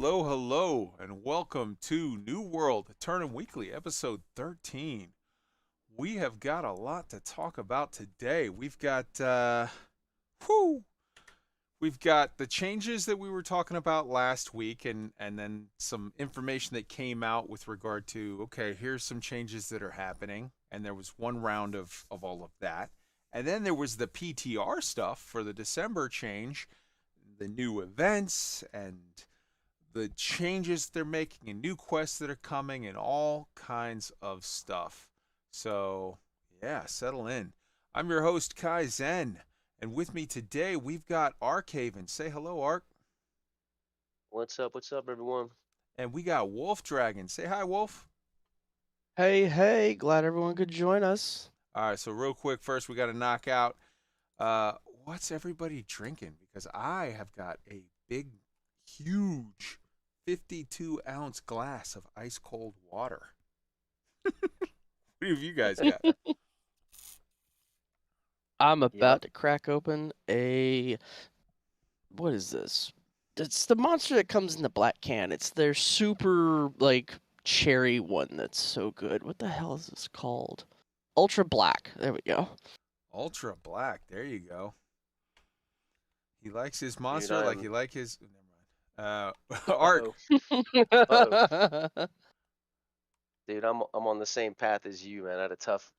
Hello, hello, and welcome to New World Aeternum Weekly, episode 13. We have got a lot to talk about today. Whew, we've got the changes that we were talking about last week, and then some information that came out with regard to, okay, here's some changes that are happening, and there was one round of all of that. And then there was the PTR stuff for the December change, the new events, and the changes they're making and new quests that are coming and all kinds of stuff. So, yeah, settle in. I'm your host, Kai Zen, and with me today we've got ARKHAVEN. Say hello, Ark. What's up? What's up, everyone? And we got WOLFDRAGON. Say hi, Wolf. Hey, glad everyone could join us. All right, so real quick, first we got to knock out uh, what's everybody drinking? Because I have got a big, huge 52-ounce glass of ice cold water. What have you guys got? I'm Yeah. about to crack open what is this? It's the monster that comes in the black can. It's their super, cherry one that's so good. What the hell is this called? Ultra Black. There we go. Ultra Black. There you go. He likes his Dude, monster like I'm. he like his. Never mind. Art. Uh-oh. Dude, I'm on the same path as you, man. I had a tough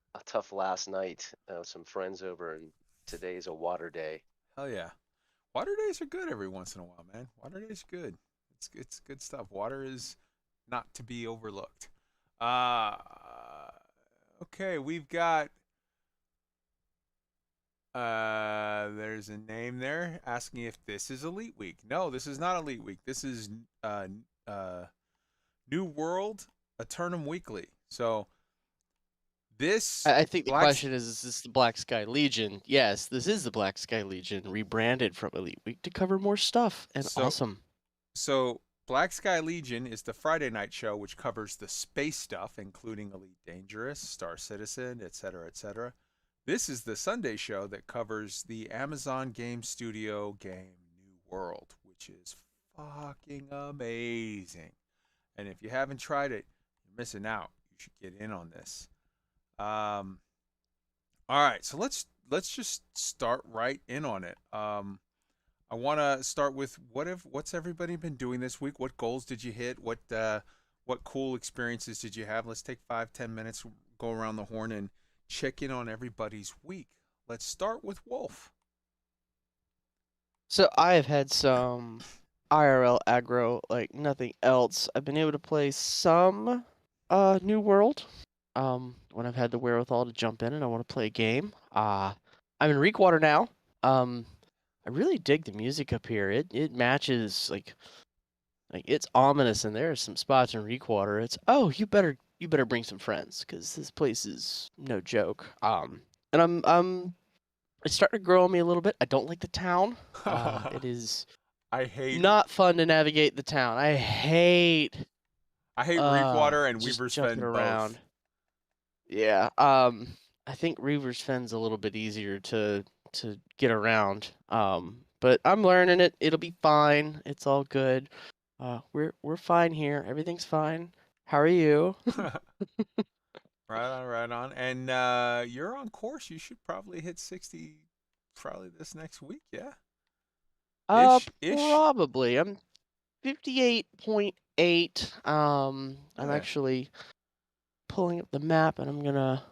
last night. With some friends over, and today's a water day. Hell yeah. Water days are good every once in a while, man. Water days are good. It's good stuff. Water is not to be overlooked. Uh okay, we've got there's a name there asking if this is Elite Week. No, this is not Elite Week. This is New World Aeternum Weekly. So this I think the Black question is this the Black Sky Legion? Yes, this is the Black Sky Legion, rebranded from Elite Week to cover more stuff, and so awesome. So Black Sky Legion is the Friday night show which covers the space stuff, including Elite Dangerous, Star Citizen, etc., etc. This is the Sunday show that covers the Amazon Game Studio game New World, which is fucking amazing. And if you haven't tried it, you're missing out. You should get in on this. Um, all right, so let's just start right in on it. I want to start with what's everybody been doing this week? What goals did you hit? What cool experiences did you have? Let's take 5-10 minutes, go around the horn, and check in on everybody's week. Let's start with Wolf. So I have had some IRL aggro, like nothing else. I've been able to play some New World. When I've had the wherewithal to jump in and I want to play a game. I'm in Reekwater now. I really dig the music up here. It matches like it's ominous, and there are some spots in Reekwater. It's you better bring some friends, because this place is no joke. And I'm it's starting to grow on me a little bit. I don't like the town. It is I hate not fun to navigate the town. I hate Reekwater and just Weaver's jumping Fen around. both. Yeah. I think Reaver's Fen's a little bit easier to get around. But I'm learning it. It'll be fine. It's all good. We're fine here. Everything's fine. How are you? Right on. And you're on course. You should probably hit 60 probably this next week, yeah? Ish. Probably. I'm 58.8. I'm Okay. actually pulling up the map, and I'm gonna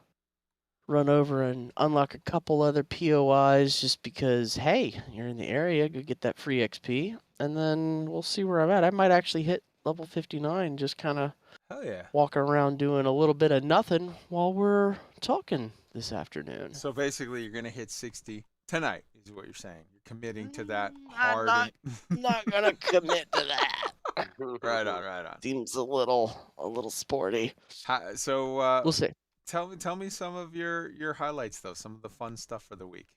run over and unlock a couple other POIs just because, hey, you're in the area, go get that free XP, and then we'll see where I'm at. I might actually hit level 59, just kind of Hell yeah. walking around doing a little bit of nothing while we're talking this afternoon. So basically, you're gonna hit 60 tonight, is what you're saying. You're committing to that I'm hard. not gonna commit to that. Right on. Seems a little sporty. So We'll see. tell me some of your highlights though, some of the fun stuff for the week.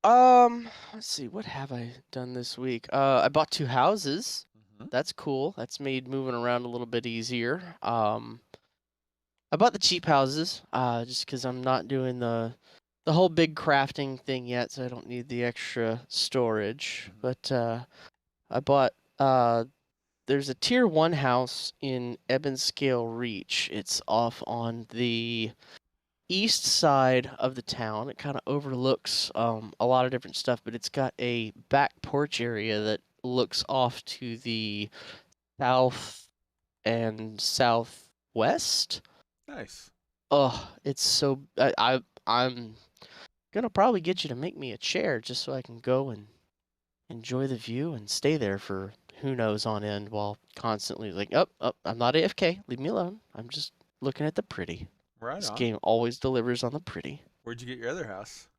Let's see, what have I done this week? I bought 2 houses. Mm-hmm. That's cool. That's made moving around a little bit easier. I bought the cheap houses, just because I'm not doing the whole big crafting thing yet, so I don't need the extra storage. Mm-hmm. But I bought There's a tier 1 house in Ebonscale Reach. It's off on the east side of the town. It kind of overlooks a lot of different stuff, but it's got a back porch area that looks off to the south and southwest. Nice. Oh, it's so I'm gonna probably get you to make me a chair just so I can go and enjoy the view and stay there for who knows on end while constantly like, I'm not AFK. Leave me alone. I'm just looking at the pretty. Right This on. game always delivers on the pretty. Where'd you get your other house?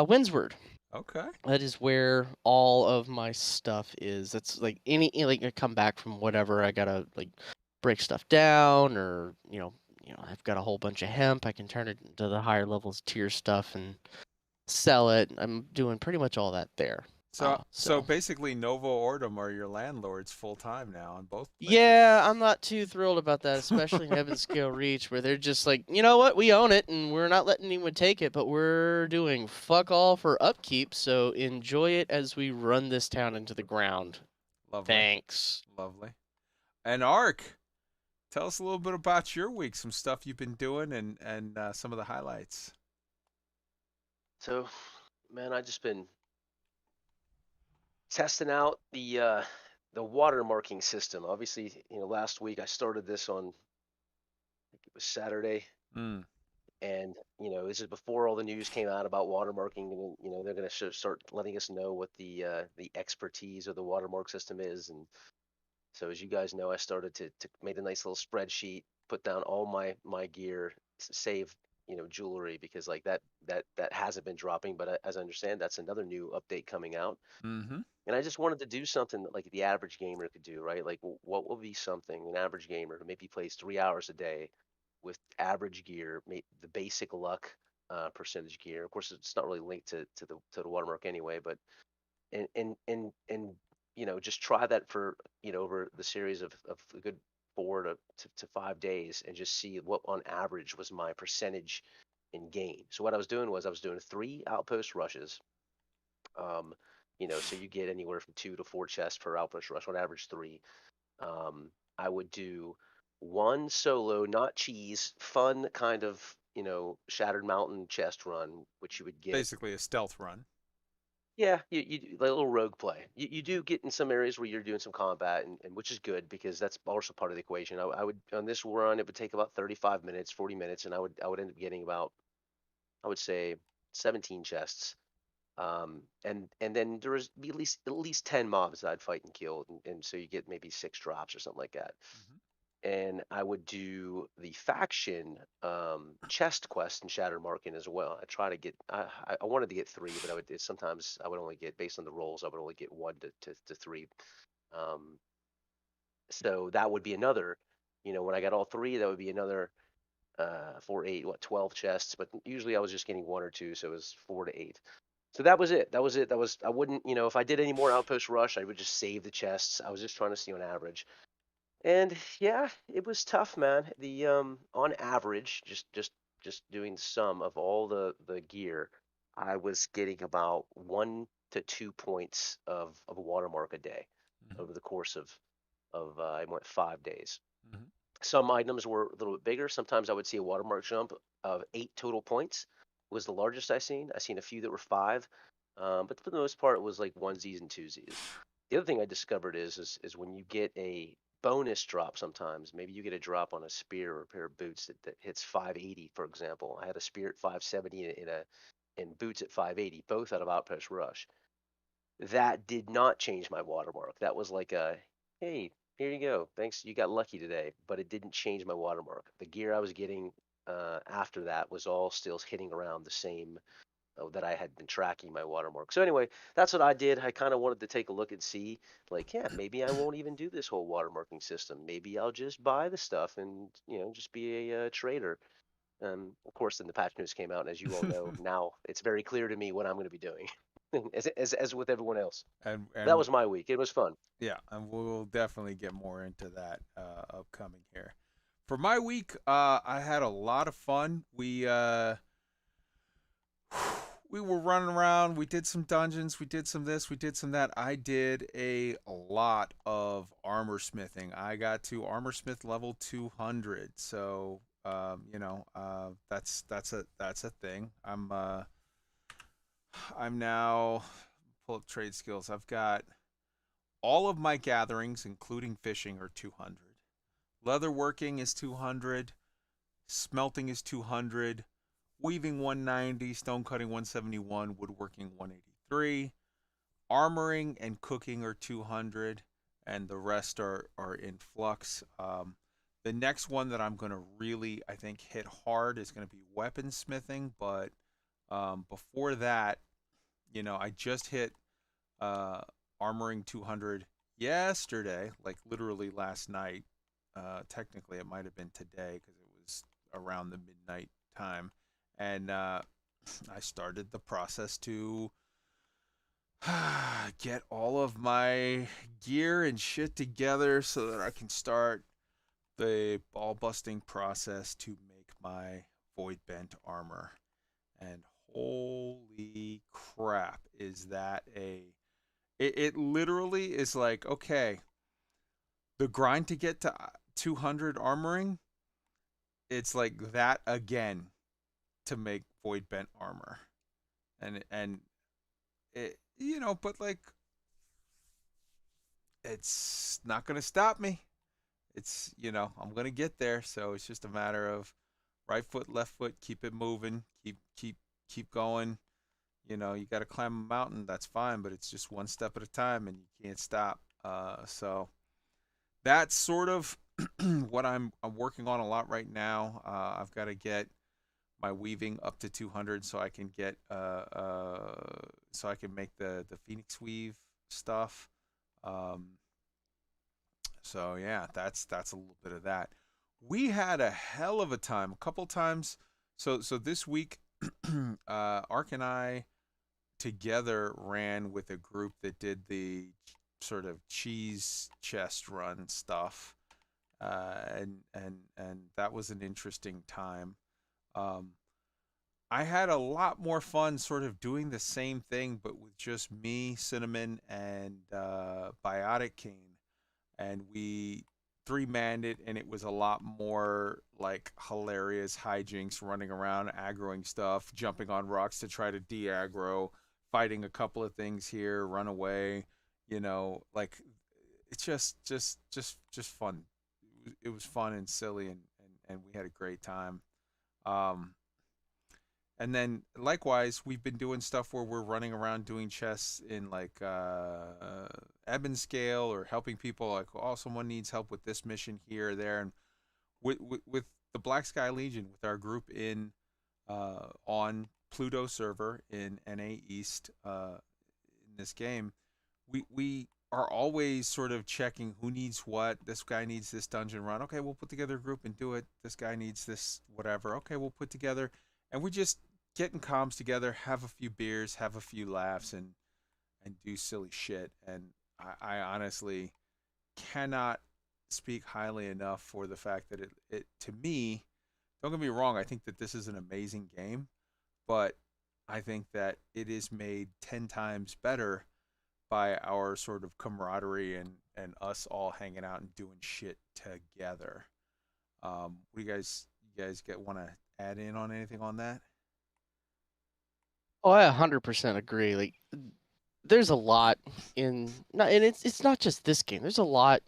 Windsward. Okay. That is where all of my stuff is. That's like like I come back from whatever, I gotta like break stuff down, or I've got a whole bunch of hemp. I can turn it into the higher levels tier stuff and sell it. I'm doing pretty much all that there. So basically, Novo Ordum are your landlords full time now on both places. Yeah, I'm not too thrilled about that, especially in Ebonscale Reach, where they're just like, you know what, we own it, and we're not letting anyone take it, but we're doing fuck all for upkeep, so enjoy it as we run this town into the ground. Lovely. Thanks. Lovely. And Ark, tell us a little bit about your week, some stuff you've been doing, and some of the highlights. So, man, I just been testing out the watermarking system. Obviously, last week I started this on, I think it was Saturday, Mm. and this is before all the news came out about watermarking, and they're going to start letting us know what the expertise of the watermark system is. And so, as you guys know, I started to make a nice little spreadsheet, put down all my gear, save jewelry, because like that hasn't been dropping, but as I understand, that's another new update coming out. Mm-hmm. And I just wanted to do something that like the average gamer could do, right? Like, what will be something an average gamer who maybe plays 3 hours a day with average gear, the basic luck percentage gear. Of course, it's not really linked to the watermark anyway, but and just try that for over the series of a good 4 to 5 days, and just see what on average was my percentage in gain. So what I was doing was I was doing 3 outpost rushes. So you get anywhere from 2 to 4 chests per outpost rush, on average 3. I would do 1 solo, not cheese, fun kind of, Shattered Mountain chest run, which you would get. Basically a stealth run. Yeah, you do like a little rogue play. You do get in some areas where you're doing some combat, and which is good, because that's also part of the equation. I would, on this run, it would take about 35 minutes, 40 minutes, and I would end up getting about, I would say, 17 chests. And then there was at least 10 mobs that I'd fight and kill, and so you get maybe 6 drops or something like that. Mm-hmm. And I would do the faction chest quest and Shatter Marking as well. I try to get, I wanted to get 3, but sometimes I would only get, based on the rolls, I would only get 1 to 3. So that would be another, when I got all 3, that would be another 4, 8, 12 chests. But usually I was just getting 1 or 2, so it was 4 to 8. So that was it. I wouldn't, if I did any more outpost rush, I would just save the chests. I was just trying to see on average. And yeah, it was tough, man. The on average, just doing the sum of all the gear, I was getting about 1 to 2 points of a watermark a day Mm-hmm. over the course of I went 5 days. Mm-hmm. Some items were a little bit bigger. Sometimes I would see a watermark jump of 8 total points, was the largest I seen. I seen a few that were 5, but for the most part, it was like onesies and twosies. The other thing I discovered is when you get a bonus drop, sometimes maybe you get a drop on a spear or a pair of boots that hits 580, for example. I had a spear at 570 and boots at 580, both out of Outpost Rush. That did not change my watermark. That was like a, hey, here you go. Thanks, you got lucky today. But it didn't change my watermark. The gear I was getting after that was all still hitting around the same that I had been tracking my watermark. So anyway, that's what I did. I kind of wanted to take a look and see, like, yeah, maybe I won't even do this whole watermarking system. Maybe I'll just buy the stuff and, just be a trader. Of course, then the patch news came out, and as you all know, now it's very clear to me what I'm going to be doing, as with everyone else. And That was my week. It was fun. Yeah, and we'll definitely get more into that upcoming here. For my week, I had a lot of fun. we were running around. We did some dungeons. We did some this. We did some that. I did a lot of armor smithing. I got to armor smith level 200. So that's a thing. I'm now pull up trade skills. I've got all of my gatherings, including fishing, are 200. Leatherworking is 200. Smelting is 200. Weaving 190. Stone cutting 171. Woodworking 183. Armoring and cooking are 200. And the rest are in flux. The next one that I'm going to really, I think, hit hard is going to be weaponsmithing. But before that, I just hit armoring 200 yesterday, like literally last night. Technically, it might have been today because it was around the midnight time. And I started the process to get all of my gear and shit together so that I can start the ball busting process to make my void bent armor. And holy crap, is that it literally is like, okay, the grind to get to 200 armoring, it's like that again to make void bent armor. And it, but like, it's not going to stop me. It's, I'm going to get there. So it's just a matter of right foot, left foot, keep it moving, keep going. You got to climb a mountain, that's fine, but it's just one step at a time and you can't stop. So that's sort of what I'm working on a lot right now. I've got to get my weaving up to 200 so I can get so I can make the Phoenix weave stuff. So yeah, that's a little bit of that. We had a hell of a time, a couple times. So this week, Ark and I together ran with a group that did the sort of cheese chest run stuff, and that was an interesting time. I had a lot more fun sort of doing the same thing, but with just me, Cinnamon, and Biotic King, and we three-manned it, and it was a lot more like hilarious hijinks, running around, aggroing stuff, jumping on rocks to try to de-aggro, fighting a couple of things here, run away, like it's just fun. It was fun and silly, and we had a great time. And then likewise, we've been doing stuff where we're running around doing chests in like Eben scale, or helping people, like, oh, someone needs help with this mission here or there. And with the Black Sky Legion, with our group in on Pluto server in NA East, in this game, we are always sort of checking who needs what. This guy needs this dungeon run. Okay, we'll put together a group and do it. This guy needs this whatever. Okay, we'll put together, and we just get in comms together, have a few beers, have a few laughs, and do silly shit. And I honestly cannot speak highly enough for the fact that it to me, don't get me wrong, I think that this is an amazing game, but I think that it is made 10 times better by our sort of camaraderie and us all hanging out and doing shit together. What do you guys want to add in on anything on that? Oh, I 100% agree. Like, there's a lot and it's not just this game. There's a lot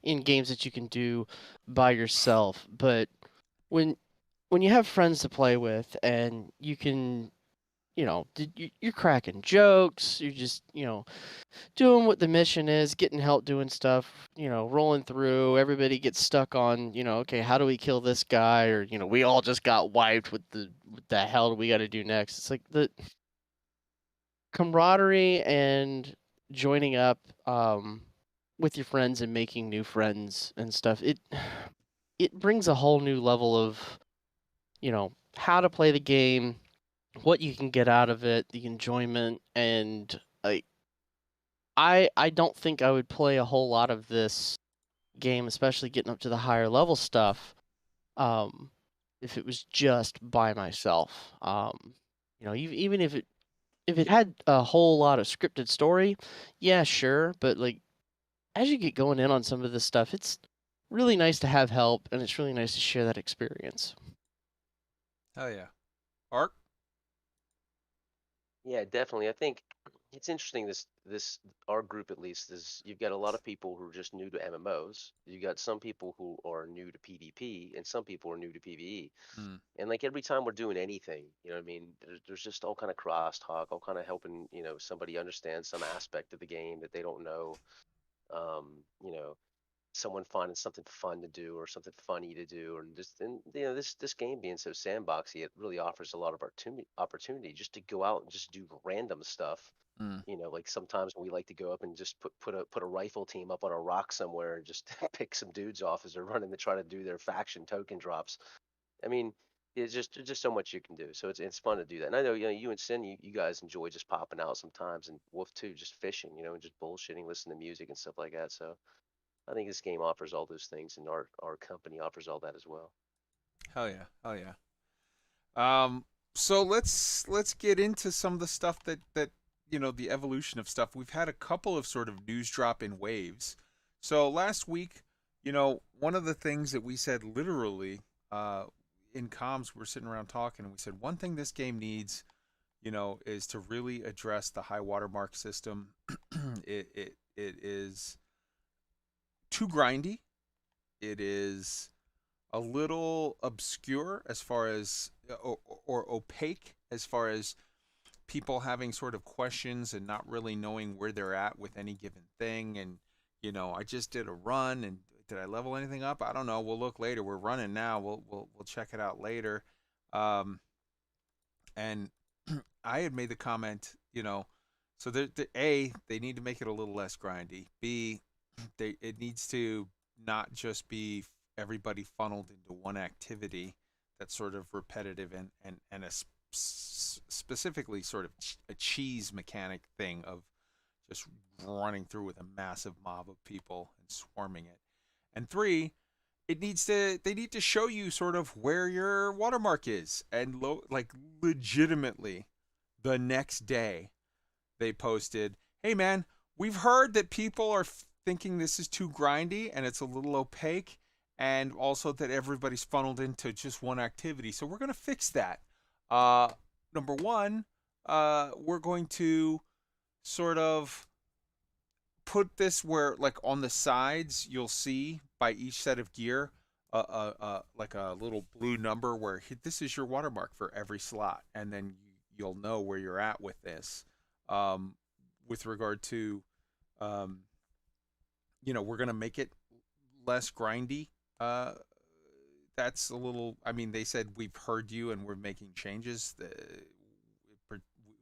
in games that you can do by yourself, but when you have friends to play with and you can, you're cracking jokes, you're just, doing what the mission is, getting help doing stuff, rolling through. Everybody gets stuck on, okay, how do we kill this guy? Or, we all just got wiped. What the hell do we got to do next? It's like the camaraderie and joining up with your friends and making new friends and stuff. It brings a whole new level of, how to play the game, what you can get out of it, the enjoyment, and like I don't think I would play a whole lot of this game, especially getting up to the higher level stuff, if it was just by myself. Even if it if it had a whole lot of scripted story, yeah, sure, but like as you get going in on some of this stuff, it's really nice to have help, and it's really nice to share that experience. Hell yeah. Ark? Yeah, definitely. I think it's interesting. This our group at least is you've got a lot of people who are just new to MMOs. You got some people who are new to PvP, and some people are new to PvE. Mm. And like every time we're doing anything, you know what I mean? There's just all kind of crosstalk, all kind of helping, somebody understand some aspect of the game that they don't know. You know, someone finding something fun to do or something funny to do, and this game being so sandboxy, it really offers a lot of opportunity just to go out and just do random stuff. Mm. Like sometimes we like to go up and just put a rifle team up on a rock somewhere and just pick some dudes off as they're running to try to do their faction token drops. I mean, there's just so much you can do. So it's fun to do that. And I know, you and Sin, you guys enjoy just popping out sometimes, and Wolf too, just fishing, and just bullshitting, listening to music and stuff like that. So I think this game offers all those things, and our company offers all that as well. Hell yeah. Hell yeah. So let's get into some of the stuff that the evolution of stuff. We've had a couple of sort of news drop in waves. So last week, one of the things that we said literally in comms, we were sitting around talking, and we said one thing this game needs, is to really address the high watermark system. It is too grindy. It is a little obscure as far as or opaque as far as people having sort of questions and not really knowing where they're at with any given thing. And I just did a run, and did I level anything up? I don't know. We'll look later. We're running now. We'll check it out later. And I had made the comment, so A, they need to make it a little less grindy. B, it needs to not just be everybody funneled into one activity that's sort of repetitive and a specifically sort of a cheese mechanic thing of just running through with a massive mob of people and swarming it. And 3, they need to show you sort of where your watermark is, and like legitimately the next day they posted, hey man, we've heard that people are thinking this is too grindy and it's a little opaque, and also that everybody's funneled into just one activity. So we're going to fix that. Number one, we're going to sort of put this where, like, on the sides, you'll see by each set of gear, like a little blue number where this is your watermark for every slot, and then you'll know where you're at with this. With regard to, we're going to make it less grindy. That's a little, I mean, they said we've heard you and we're making changes.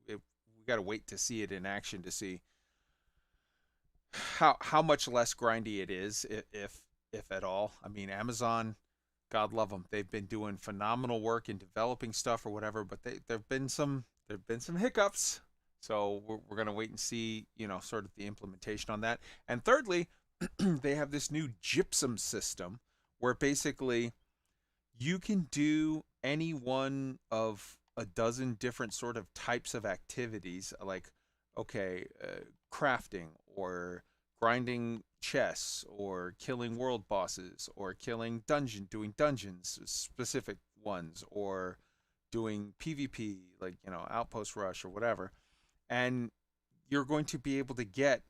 We got to wait to see it in action to see how much less grindy it is, if at all. I mean, Amazon, God love them, they've been doing phenomenal work in developing stuff or whatever, but there've been some hiccups. So we're gonna wait and see, sort of the implementation on that. And thirdly, they have this new gypsum system where basically you can do any one of a dozen different sort of types of activities, like, okay, crafting, or grinding chests, or killing world bosses, or doing dungeons, specific ones, or doing PvP, like, outpost rush or whatever. And you're going to be able to get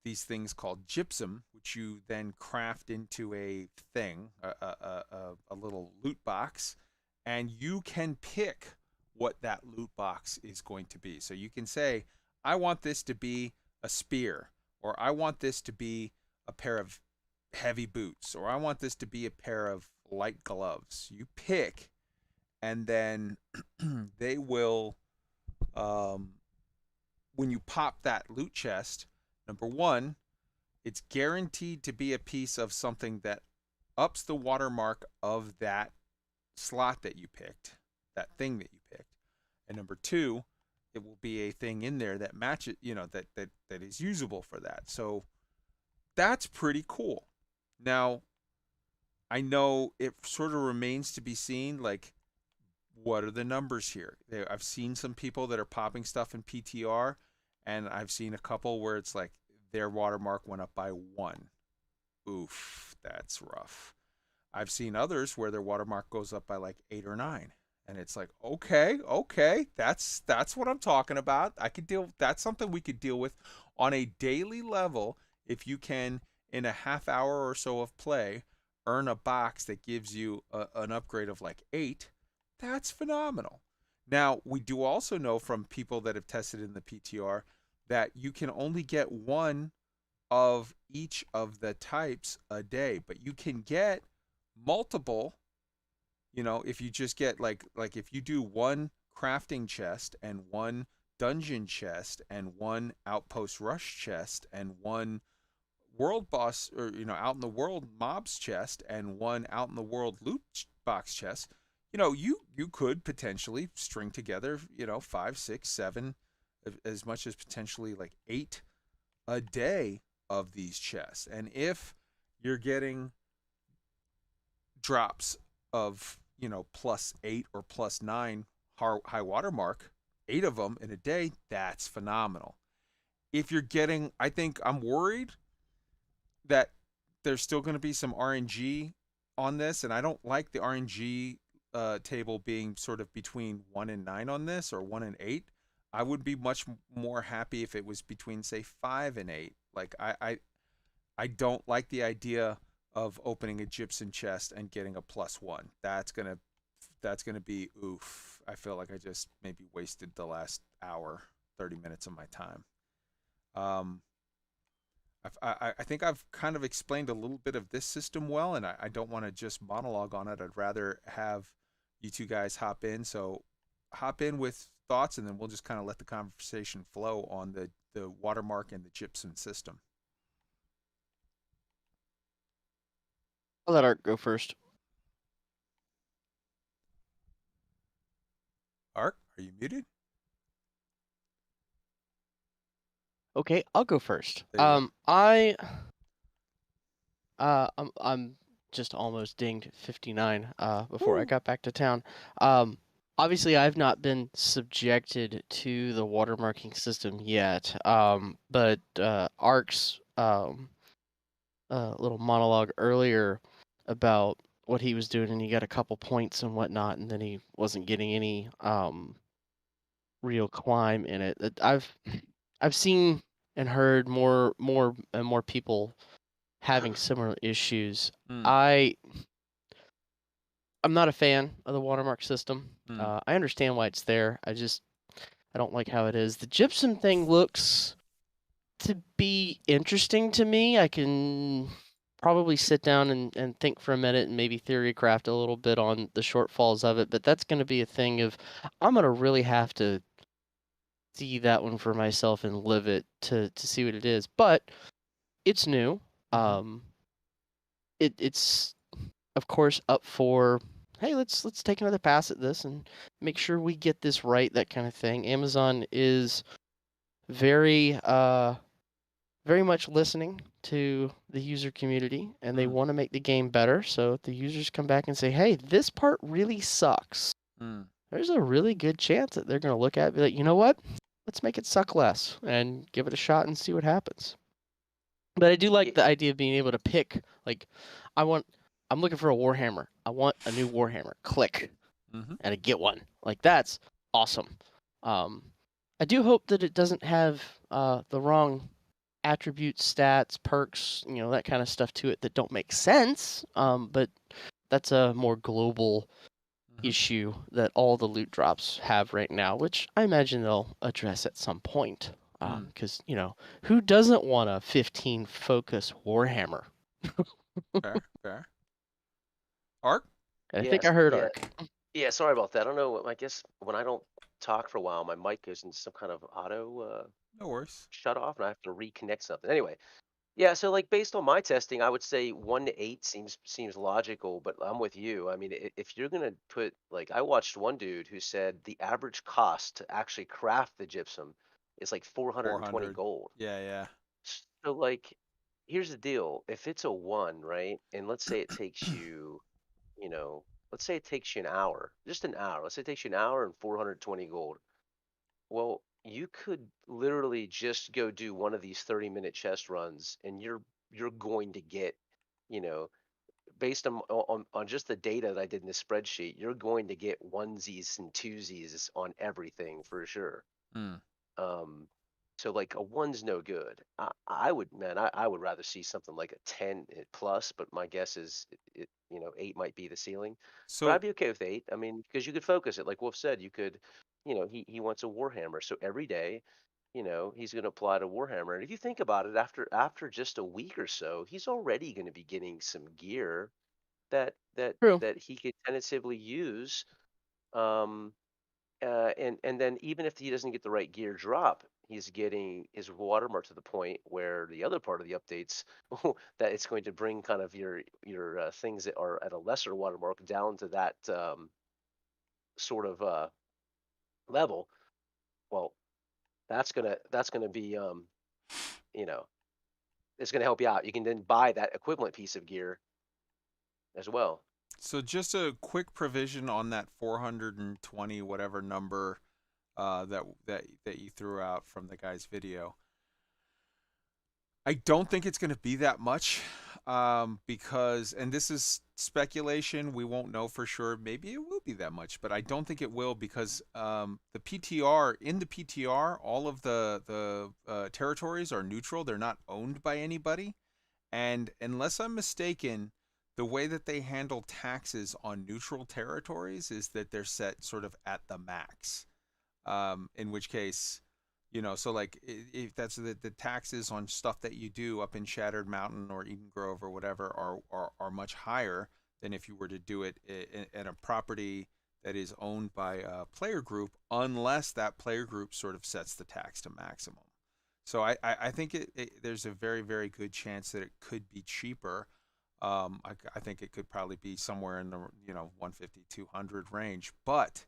these things called gypsum, which you then craft into a thing, a little loot box, and you can pick what that loot box is going to be. So you can say, I want this to be a spear, or I want this to be a pair of heavy boots, or I want this to be a pair of light gloves. You pick, and then they will, when you pop that loot chest, number one, it's guaranteed to be a piece of something that ups the watermark of that slot that you picked, that thing that you picked. And number two, it will be a thing in there that matches, that is usable for that. So that's pretty cool. Now, I know it sort of remains to be seen, like, what are the numbers here? I've seen some people that are popping stuff in PTR, and I've seen a couple where it's like their watermark went up by 1. Oof, that's rough. I've seen others where their watermark goes up by like 8 or 9. And it's like, okay, that's what I'm talking about. I could deal. That's something we could deal with on a daily level. If you can, in a half hour or so of play, earn a box that gives you an upgrade of like 8, that's phenomenal. Now, we do also know from people that have tested in the PTR that you can only get one of each of the types a day, but you can get multiple. If you just get like if you do one crafting chest and one dungeon chest and one outpost rush chest and one world boss, or out in the world mobs chest and one out in the world loot box chest, you could potentially string together 5, 6, 7, as much as potentially like 8 a day of these chests. And if you're getting drops of +8 or +9 high water mark, 8 of them in a day, that's phenomenal. If you're getting, I think I'm worried that there's still going to be some RNG on this, and I don't like the RNG table being sort of between 1 and 9 on this, or 1 and 8. I would be much more happy if it was between, say, 5 and 8. Like I don't like the idea of opening a gypsum chest and getting a +1. That's gonna be oof. I feel like I just maybe wasted the last hour, 30 minutes of my time. I think I've kind of explained a little bit of this system well, and I don't want to just monologue on it. I'd rather have you two guys hop in. So hop in with thoughts, and then we'll just kind of let the conversation flow on the watermark and the gypsum system. I'll let Ark go first. Ark, are you muted? Okay, I'll go first. There you I'm just almost dinged 59 before I got back to town. Obviously I've not been subjected to the watermarking system yet. But Ark's little monologue earlier about what he was doing, and he got a couple points and whatnot, and then he wasn't getting any real climb in it. I've seen and heard more and more people having similar issues. I'm not a fan of the watermark system. I understand why it's there. I don't like how it is. The gypsum thing looks to be interesting to me. I can probably sit down and think for a minute and maybe theory craft a little bit on the shortfalls of it, but that's going to be a thing of I'm going to really have to see that one for myself and live it to see what it is. But it's new. It's of course up for, hey, let's take another pass at this and make sure we get this right, that kind of thing. Amazon is very much listening to the user community, and they want to make the game better. So if the users come back and say, hey, this part really sucks, there's a really good chance that they're going to look at it and be like, you know what? Let's make it suck less and give it a shot and see what happens. But I do like the idea of being able to pick, like, I'm looking for a Warhammer. I want a new Warhammer. Click. And I get one. Like, that's awesome. I do hope that it doesn't have the wrong attributes, stats, perks, that kind of stuff to it that don't make sense. But that's a more global issue that all the loot drops have right now, which I imagine they'll address at some point. Because, who doesn't want a 15 focus Warhammer? Fair. Ark? I think I heard Ark. Yeah, sorry about that. I don't know. I guess when I don't talk for a while, my mic goes into some kind of auto No worries. shut off, and I have to reconnect something. Anyway, yeah. So like based on my testing, I would say 1 to 8 seems logical. But I'm with you. I mean, if you're gonna put, like, I watched one dude who said the average cost to actually craft the gypsum is like 420 400 gold. Yeah. So like, here's the deal: if it's a 1, right, and let's say it takes you, let's say it takes you an hour, just an hour. Let's say it takes you an hour and 420 gold. Well, you could literally just go do one of these 30-minute chest runs, and you're going to get, you know, based on just the data that I did in this spreadsheet, you're going to get onesies and twosies on everything for sure. Mm. Um, so like a one's no good. I would, man, I would rather see something like a 10 plus, but my guess is you know, 8 might be the ceiling. But I'd So be okay with 8. I mean, because you could focus it. Like Wolf said, you could, you know, he wants a Warhammer. So every day, you know, he's going to apply to Warhammer. And if you think about it, after just a week or so, he's already going to be getting some gear that that True. that he could tentatively use. Um, and then even if he doesn't get the right gear drop, he's getting his watermark to the point where the other part of the updates that it's going to bring kind of your things that are at a lesser watermark down to that sort of level. Well, that's gonna be you know, it's gonna help you out. You can then buy that equivalent piece of gear as well. so just a quick provision on that 420 whatever number that you threw out from the guy's video. I don't think it's going to be that much, because, and this is speculation, we won't know for sure. Maybe it will be that much, but I don't think it will because the PTR, in the PTR, all of the territories are neutral. They're not owned by anybody. And unless I'm mistaken, the way that they handle taxes on neutral territories is that they're set sort of at the max. In which case, you know, so like if that's the taxes on stuff that you do up in Shattered Mountain or Eden Grove or whatever are much higher than if you were to do it in a property that is owned by a player group, unless that player group sort of sets the tax to maximum. So I think there's a very, very good chance that it could be cheaper. I think it could probably be somewhere in the, you know, 150, 200 range. But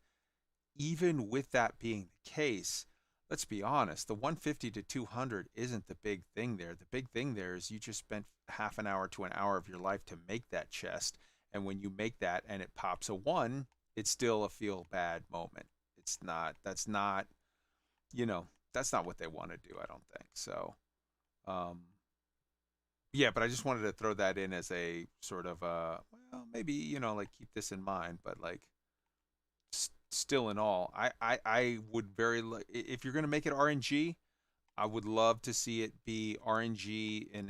even with that being the case, let's be honest, the 150 to 200 isn't the big thing there. The big thing there is you just spent half an hour to an hour of your life to make that chest. And when you make that and it pops a 1, it's still a feel bad moment. That's not, you know, that's not what they want to do, I don't think. So, um, yeah, but I just wanted to throw that in as a sort of, well, maybe, you know, like keep this in mind, but like, still in all, I would if you're going to make it RNG, I would love to see it be RNG in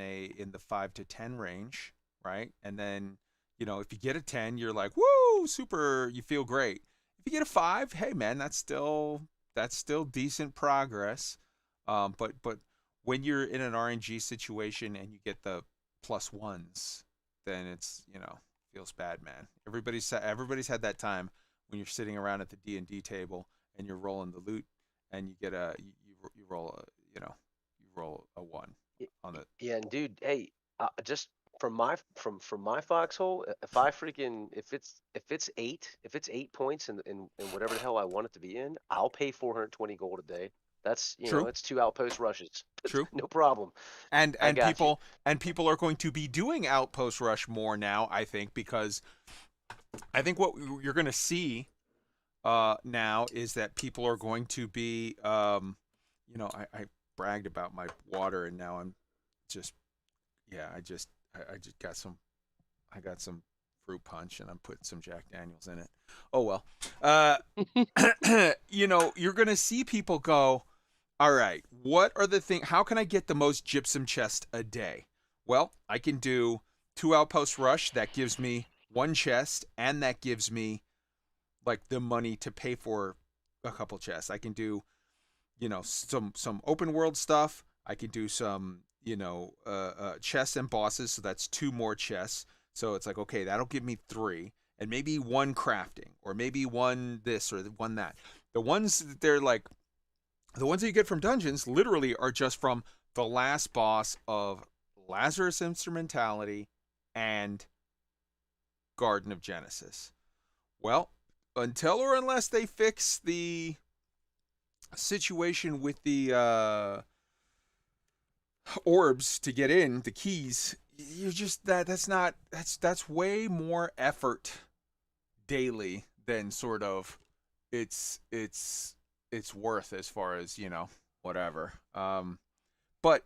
the 5 to 10 range, right? And then, you know, if you get a 10, you're like, woo, super, you feel great. If you get a 5, hey man, that's still decent progress. But when you're in an RNG situation and you get the plus ones, then it's, you know, feels bad, man. Everybody's had that time when you're sitting around at the D&D table and you're rolling the loot and you get you roll a, you know, you roll a 1 on the. Yeah, and dude, hey, just from my foxhole, if I freaking if it's 8 points in whatever the hell I want it to be in, I'll pay 420 gold a day. That's, you know, True. that's 2 outpost rushes. True. No problem. And I got you. people are going to be doing outpost rush more now, I think, because I think what you're going to see now is that people are going to be, you know, I bragged about my water and now I'm just, yeah, I just got some fruit punch and I'm putting some Jack Daniels in it. Oh well. You know, you're going to see people go, all right, what are the things, how can I get the most gypsum chest a day? Well, I can do 2 outpost rush, that gives me 1 chest, and that gives me like the money to pay for a couple chests. I can do, you know, some open world stuff. I can do some, you know, chests and bosses, so that's 2 more chests. So it's like, okay, that'll give me 3, and maybe 1 crafting, or maybe 1 this or 1 that. The ones that they're like, the ones that you get from dungeons literally are just from the last boss of Lazarus Instrumentality and Garden of Genesis. Well, until or unless they fix the situation with the orbs to get in, the keys, you're just that's way more effort daily than sort of it's worth as far as, whatever. But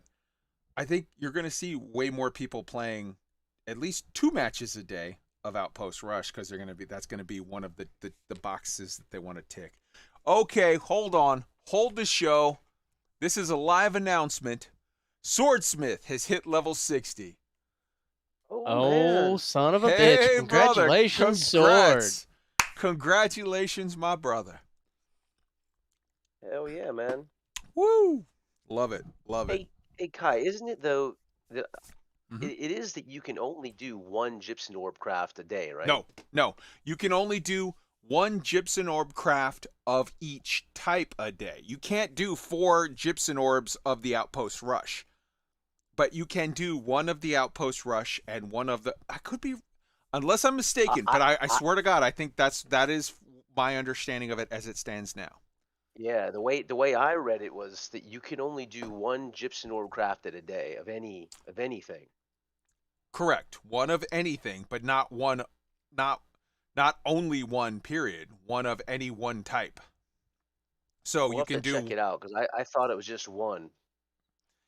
I think you're going to see way more people playing at least 2 matches a day of Outpost Rush, because that's going to be one of the boxes that they want to tick. Okay, hold on. Hold the show. This is a live announcement. Swordsmith has hit level 60. Oh, man. son of a Hey, bitch. Congratulations, Sword. Congratulations, my brother. Hell yeah, man. Woo! Love it. Love it. Hey, Kai, isn't it though that Mhm. it is that you can only do 1 gypsum orb craft a day, right? No. You can only do 1 gypsum orb craft of each type a day. You can't do 4 gypsum orbs of the Outpost Rush. But you can do 1 of the Outpost Rush and 1 of the... I could be... Unless I'm mistaken, but I swear to God, I think that is my understanding of it as it stands now. Yeah, the way I read it was that you can only do 1 gypsum orb crafted a day of anything. Correct. 1 of anything, but not only 1, period. 1 of any one type. So We'll you have can to do... check it out, because I thought it was just 1.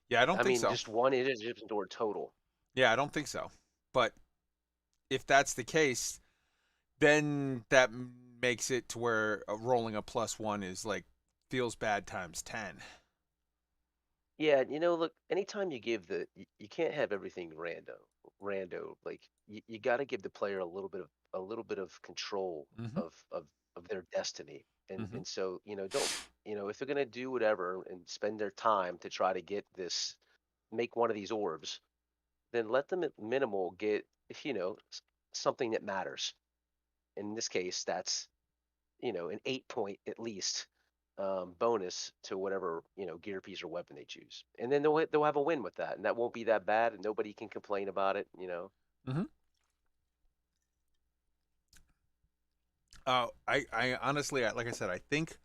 Yeah, I don't think so. Just 1 it is gypsum orb total. Yeah, I don't think so. But if that's the case, then that makes it to where rolling a +1 is like feels bad times 10. Yeah, look, anytime you give you can't have everything rando. Like you got to give the player a little bit of control Mhm. of their destiny. And Mhm. so, don't, if they're gonna do whatever and spend their time to try to make one of these orbs, then let them at minimal get, something that matters. In this case, that's, an 8-point at least bonus to whatever gear piece or weapon they choose, and then they'll have a win with that, and that won't be that bad, and nobody can complain about it. Mhm. I honestly, like I said, I think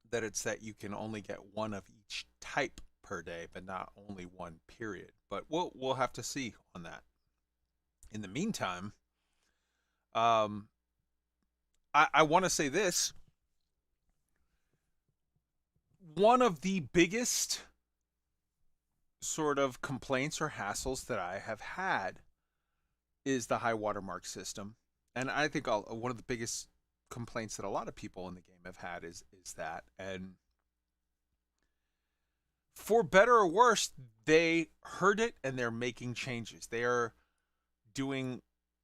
that it's that you can only get 1 of each type per day, but not only 1, period. But we'll have to see on that. In the meantime, I want to say this. One of the biggest sort of complaints or hassles that I have had is the high watermark system. And I think one of the biggest complaints that a lot of people in the game have had is that. And for better or worse, they heard it and they're making changes. They are doing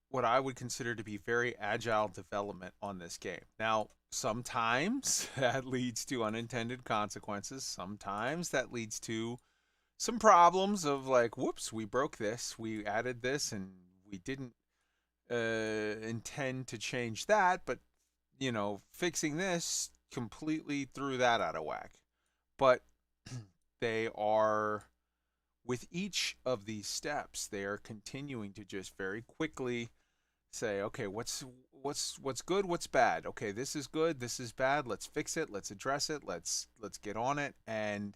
what I would consider to be very agile development on this game. Now, sometimes that leads to unintended consequences. Sometimes that leads to some problems of like, whoops, we broke this, we added this, and we didn't intend to change that, but fixing this completely threw that out of whack. But they are, with each of these steps, they are continuing to just very quickly say, okay, what's good, what's bad? Okay, this is good, this is bad. Let's fix it. Let's address it. Let's get on it. And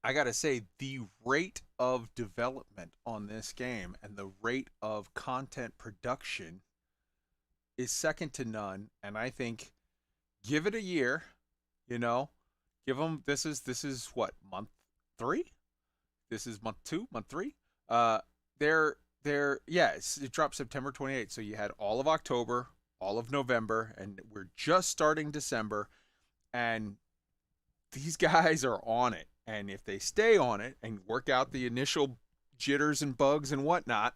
I gotta say, the rate of development on this game and the rate of content production is second to none. And I think, give it a year, give them. This is what, month 3. This is month 2, month 3. It dropped September 28th. So you had all of October, all of November, and we're just starting December. And these guys are on it. And if they stay on it and work out the initial jitters and bugs and whatnot,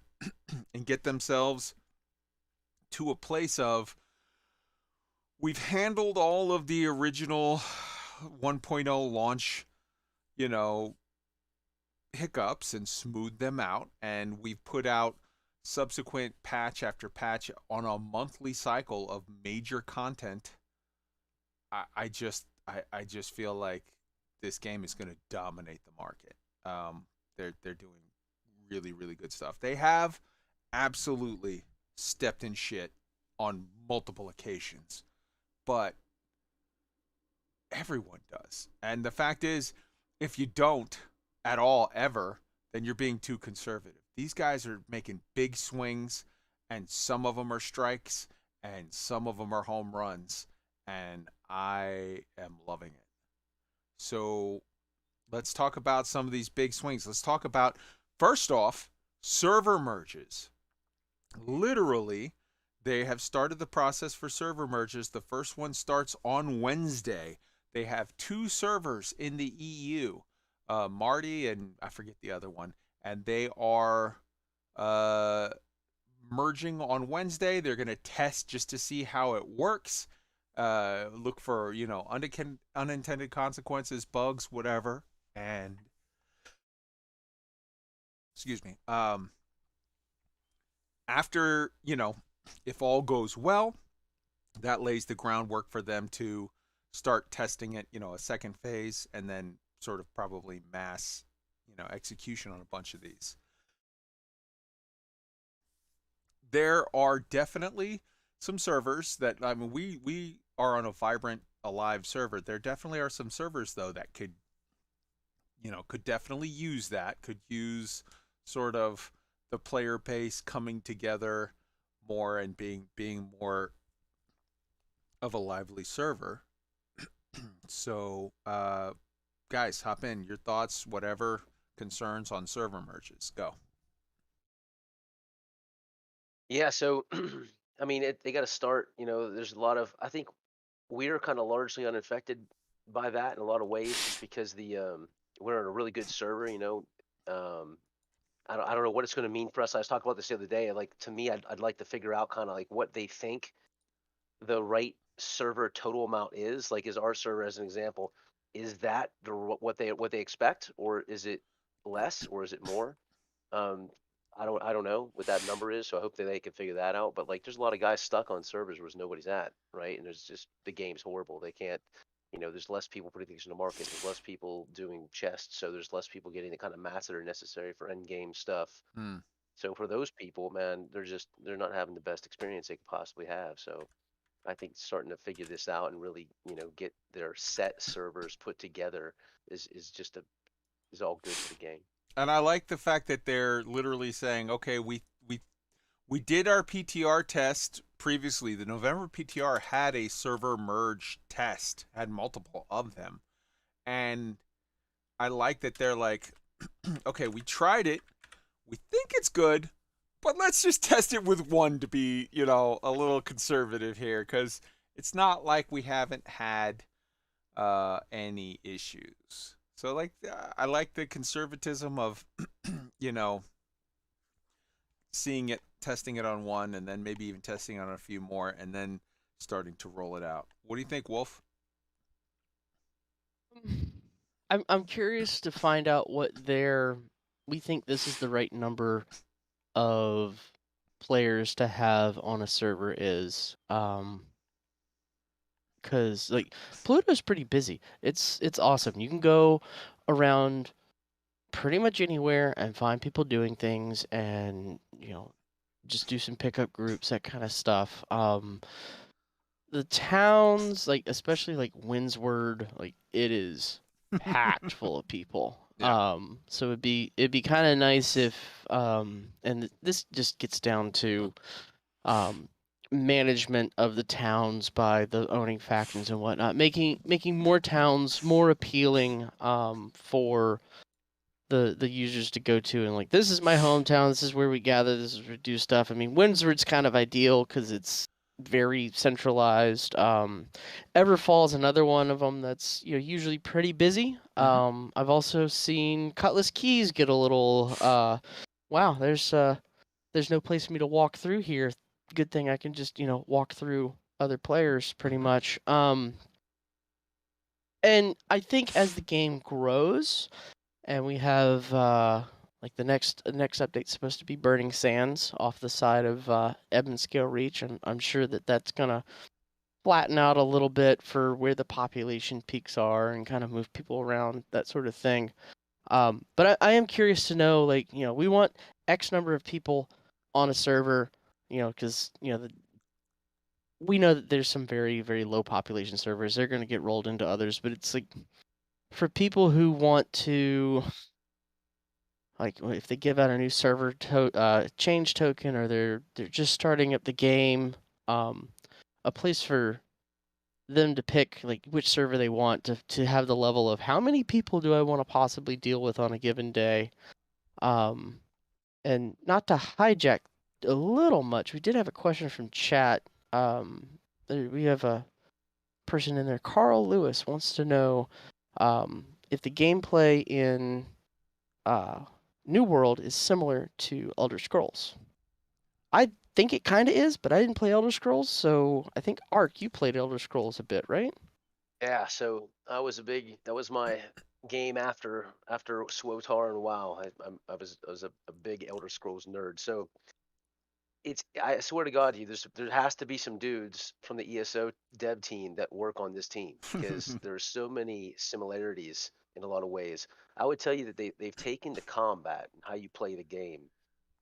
and get themselves to a place of, we've handled all of the original 1.0 launch, hiccups and smoothed them out, and we've put out subsequent patch after patch on a monthly cycle of major content. I just feel like this game is going to dominate the market. They're doing really, really good stuff. They have absolutely stepped in shit on multiple occasions, but everyone does. And the fact is, if you don't at all ever, then you're being too conservative. These guys are making big swings, and some of them are strikes, and some of them are home runs, and I am loving it. So let's talk about some of these big swings. Let's talk about, first off, server merges. Literally, they have started the process for server merges. The first one starts on Wednesday. They have 2 servers in the EU, Marty and I forget the other one, and they are merging on Wednesday. They're going to test just to see how it works. Look for, unintended consequences, bugs, whatever. And excuse me. After, if all goes well, that lays the groundwork for them to start testing it, a second phase, and then sort of probably mass, execution on a bunch of these. There are definitely some servers that, I mean, we are on a vibrant, alive server. There definitely are some servers though that could definitely use that, could use sort of the player base coming together more and being more of a lively server. So, guys, hop in. Your thoughts, whatever concerns on server merges. Go. Yeah, so I mean, they got to start. There's a lot of. I think we're kind of largely unaffected by that in a lot of ways, just because we're on a really good server. I don't know what it's going to mean for us. I was talking about this the other day. Like, to me, I'd like to figure out kind of like what they think the right server total amount is. Like, is our server, as an example, is that what they expect, or is it less, or is it more? I don't know what that number is, so I hope that they can figure that out. But like, there's a lot of guys stuck on servers where nobody's at, right? And there's just, the game's horrible. They can't, there's less people putting things in the market. There's less people doing chests, so there's less people getting the kind of mats that are necessary for end game stuff. Hmm. So for those people, man, they're not having the best experience they could possibly have. So I think starting to figure this out and really, get their set servers put together is is all good for the game. And I like the fact that they're literally saying, okay, we did our PTR test previously. The November PTR had a server merge test, had multiple of them. And I like that they're like, okay, we tried it. We think it's good, but let's just test it with one to be, a little conservative here, because it's not like we haven't had any issues. So, like, I like the conservatism of, you know, seeing it, testing it on one, and then maybe even testing it on a few more, and then starting to roll it out. What do you think, Wolf? I'm curious to find out what we think this is the right number of players to have on a server is. Cause like Pluto's pretty busy. It's awesome. You can go around pretty much anywhere and find people doing things, and just do some pickup groups, that kind of stuff. The towns, like especially like Windsward, like it is packed full of people. Yeah. So it'd be kind of nice if and this just gets down to management of the towns by the owning factions and whatnot, making more towns more appealing for the users to go to, and like, this is my hometown, this is where we gather, this is where we do stuff. I mean, Windsord's kind of ideal because it's very centralized. Everfall's another one of them that's usually pretty busy. I've also seen Cutlass Keys get a little wow, there's no place for me to walk through here. Good thing I can just walk through other players pretty much. And I think as the game grows, and we have like the next update's supposed to be Burning Sands off the side of Ebonscale Reach, and I'm sure that that's gonna flatten out a little bit for where the population peaks are and kind of move people around, that sort of thing. But I am curious to know, like, we want X number of people on a server, because we know that there's some very, very low population servers. They're going to get rolled into others, but it's like, for people who want to like if they give out a new server change token, or they're just starting up the game, a place for them to pick like which server they want to have the level of how many people do I want to possibly deal with on a given day. And not to hijack a little much, we did have a question from chat. We have a person in there, Carl Lewis, wants to know if the gameplay in New World is similar to Elder Scrolls. I think it kind of is, but I didn't play Elder Scrolls, so I think Ark, you played Elder Scrolls a bit, right? Yeah, so that was my game after SWOTAR and WoW. I was a big Elder Scrolls nerd. So I swear to God, there has to be some dudes from the ESO dev team that work on this team because there's so many similarities in a lot of ways. I would tell you that they've taken the combat and how you play the game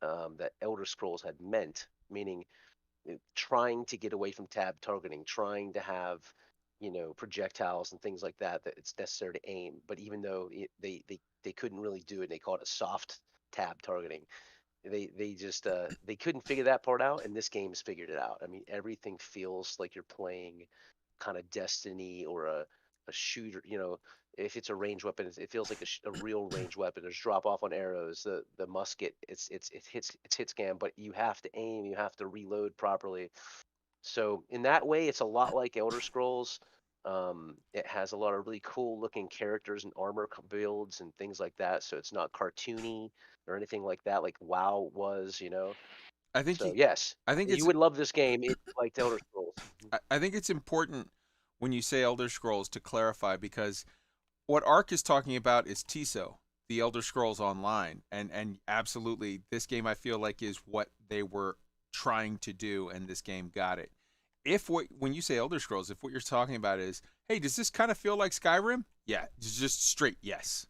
that Elder Scrolls had meant, meaning trying to get away from tab targeting, trying to have projectiles and things like that it's necessary to aim. But even though they couldn't really do it, they called it soft tab targeting. They just they couldn't figure that part out, and this game's figured it out. I mean, everything feels like you're playing kind of Destiny or a shooter. If it's a range weapon, it feels like a real range weapon. There's drop off on arrows. The musket, it hit scan, but you have to aim, you have to reload properly. So in that way, it's a lot like Elder Scrolls. It has a lot of really cool looking characters and armor builds and things like that. So it's not cartoony or anything like that, like WoW was. I think So yes, I think you it's would love this game if you liked Elder Scrolls. I think it's important when you say Elder Scrolls to clarify, because what Ark is talking about is TISO, the Elder Scrolls Online, and absolutely this game I feel like is what they were trying to do, and this game got it. When you say Elder Scrolls, if what you're talking about is, hey, does this kind of feel like Skyrim? Yeah, just straight yes,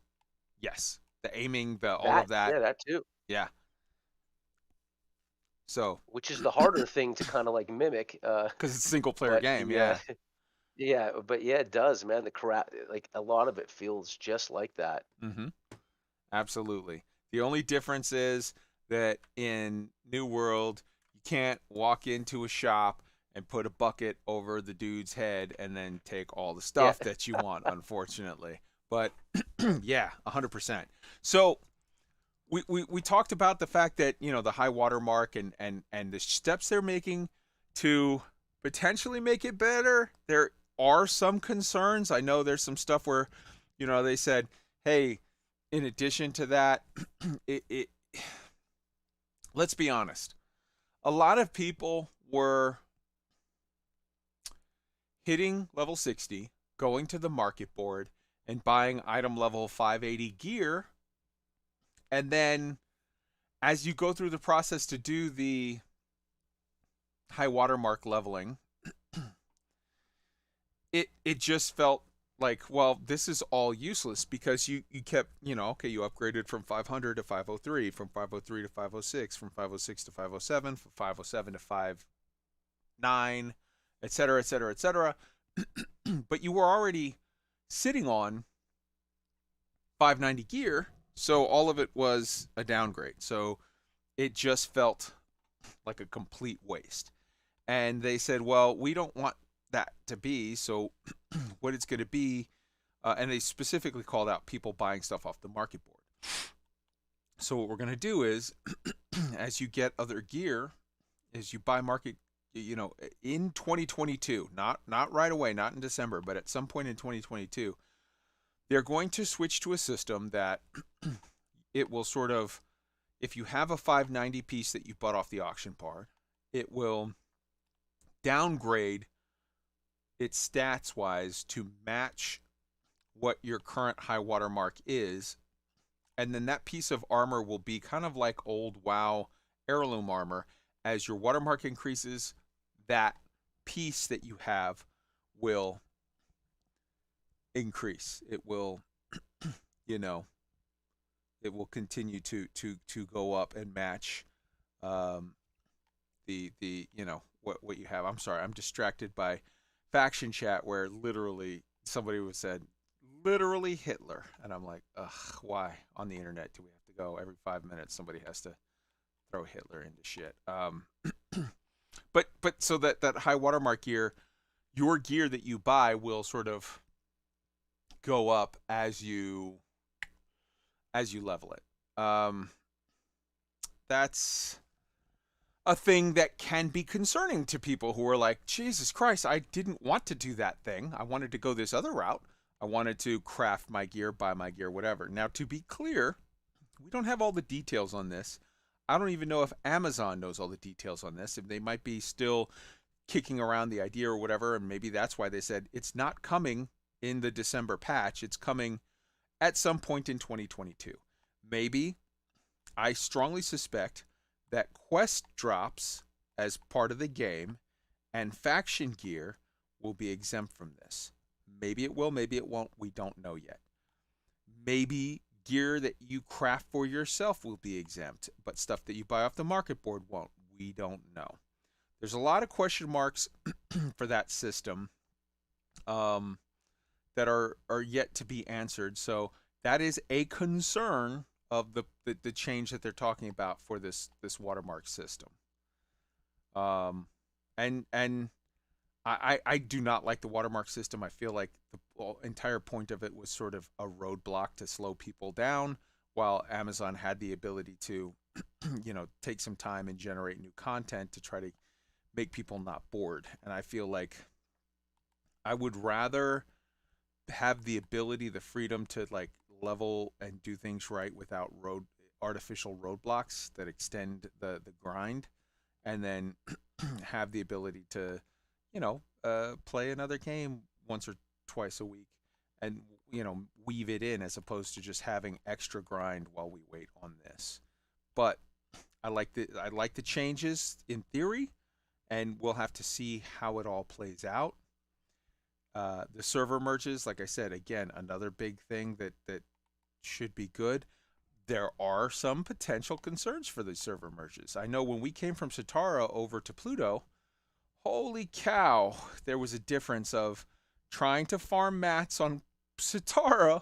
the aiming, all of that, Yeah, that too. yeah. So, Which is the harder thing to kind of like mimic. because it's a single player But game, yeah. yeah, but yeah, it does, man. The crap, like a lot of it feels just like that. Mm-hmm. Absolutely. The only difference is that in New World, you can't walk into a shop and put a bucket over the dude's head and then take all the stuff that you want, unfortunately. But yeah, 100%. So we talked about the fact that, the high water mark and the steps they're making to potentially make it better. There are some concerns. I know there's some stuff where, they said, hey, in addition to that, let's be honest. A lot of people were hitting level 60, going to the market board and buying item level 580 gear. And then as you go through the process to do the high watermark leveling, it just felt like, well, this is all useless because you kept, okay, you upgraded from 500 to 503, from 503 to 506, from 506 to 507, from 507 to 59, et cetera, et cetera, et cetera. But you were already sitting on 590 gear, so all of it was a downgrade. So it just felt like a complete waste. And they said, well, we don't want that to be, so what it's going to be, and they specifically called out people buying stuff off the market board. So what we're going to do is, as you get other gear, is you buy market, in 2022, not right away, not in December, but at some point in 2022, they're going to switch to a system that it will sort of, if you have a 590 piece that you bought off the auction part, it will downgrade its stats wise to match what your current high water mark is, and then that piece of armor will be kind of like old WoW heirloom armor. As your watermark increases, that piece that you have will increase. It will it will continue to go up and match the what you have. I'm sorry, I'm distracted by faction chat where literally somebody was said literally Hitler, and I'm like, ugh, why on the internet do we have to go. Every 5 minutes, somebody has to throw Hitler into shit. But so that high watermark gear, your gear that you buy will sort of go up as you level it. That's a thing that can be concerning to people who are like, Jesus Christ, I didn't want to do that thing. I wanted to go this other route. I wanted to craft my gear, buy my gear, whatever. Now, to be clear, we don't have all the details on this. I don't even know if Amazon knows all the details on this. If they might be still kicking around the idea or whatever, and maybe that's why they said it's not coming in the December patch. It's coming at some point in 2022. Maybe. I strongly suspect that quest drops as part of the game and faction gear will be exempt from this. Maybe it will, maybe it won't. We don't know yet. Maybe gear that you craft for yourself will be exempt, but stuff that you buy off the market board won't. We don't know. There's a lot of question marks for that system that are yet to be answered. So that is a concern of the change that they're talking about for this watermark system. And I do not like the watermark system. I feel like the entire point of it was sort of a roadblock to slow people down, while Amazon had the ability to, take some time and generate new content to try to make people not bored. And I feel like I would rather have the ability, the freedom to like level and do things right without artificial roadblocks that extend the grind, and then have the ability to play another game once or twice a week and weave it in, as opposed to just having extra grind while we wait on this. But I like the changes in theory, and we'll have to see how it all plays out. The server merges, like I said, again, another big thing that should be good. There are some potential concerns for the server merges. I know when we came from Satara over to Pluto, holy cow, there was a difference of trying to farm mats on Satara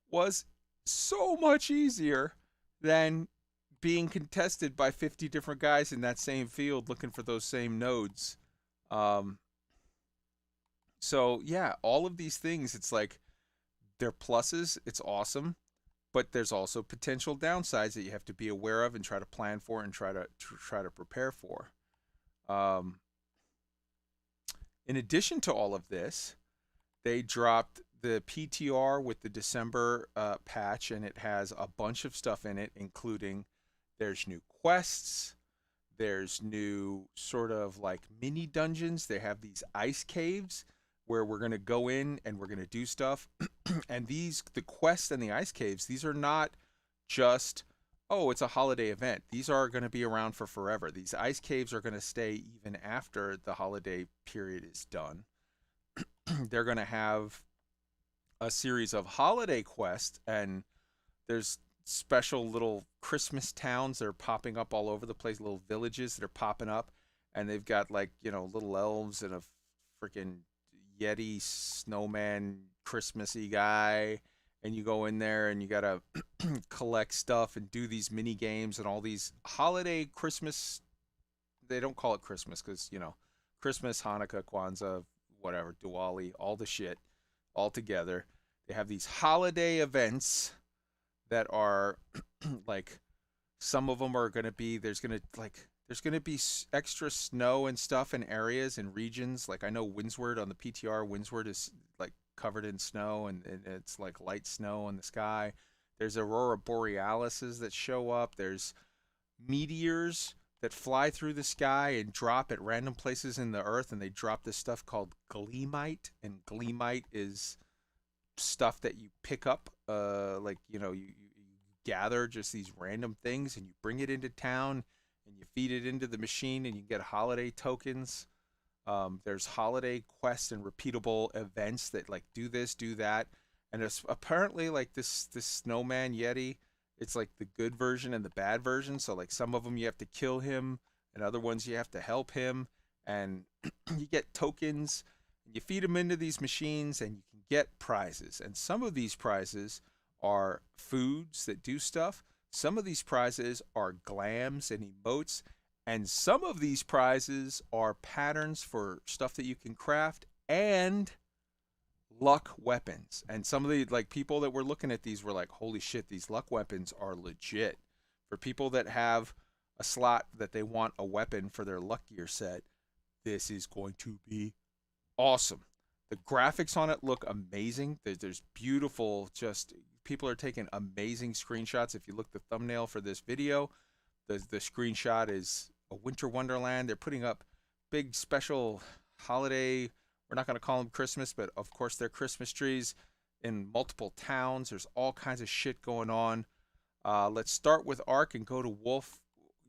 was so much easier than being contested by 50 different guys in that same field looking for those same nodes. So yeah, all of these things, it's like they're pluses, it's awesome, but there's also potential downsides that you have to be aware of and try to plan for and try to prepare for. In addition to all of this, they dropped the PTR with the December patch, and it has a bunch of stuff in it, including there's new quests, there's new sort of like mini dungeons. They have these ice caves where we're going to go in and we're going to do stuff. And the quests and the ice caves, these are not just, oh, it's a holiday event. These are going to be around for forever. These ice caves are going to stay even after the holiday period is done. They're going to have a series of holiday quests, and there's special little Christmas towns that are popping up all over the place, little villages that are popping up, and they've got like, little elves and a freaking Yeti snowman Christmassy guy, and you go in there and you gotta collect stuff and do these mini games and all these holiday Christmas. They don't call it Christmas because Christmas, Hanukkah, Kwanzaa, whatever, Diwali, all the shit all together. They have these holiday events that are like, some of them are going to be, there's going to be extra snow and stuff in areas and regions. Like I know Windsward on the PTR, Windsward is like covered in snow, and it's like light snow in the sky. There's aurora borealises that show up. There's meteors that fly through the sky and drop at random places in the earth, and they drop this stuff called gleamite, and gleamite is stuff that you pick up, you gather just these random things and you bring it into town and you feed it into the machine and you get holiday tokens. There's holiday quests and repeatable events that like do this, do that. And it's apparently like this snowman Yeti, it's like the good version and the bad version. So like some of them you have to kill him, and other ones you have to help him, and you get tokens, and you feed them into these machines, and you can get prizes. And some of these prizes are foods that do stuff. Some of these prizes are glams and emotes, and some of these prizes are patterns for stuff that you can craft and luck weapons. And some of the like people that were looking at these were like, holy shit, these luck weapons are legit. For people that have a slot that they want a weapon for their luck gear set, this is going to be awesome. The graphics on it look amazing. There's beautiful, just people are taking amazing screenshots. If you look the thumbnail for this video, the screenshot is a winter wonderland. They're putting up big special holiday, we're not going to call them Christmas, but of course they're Christmas trees in multiple towns. There's all kinds of shit going on. Let's start with Ark and go to Wolf.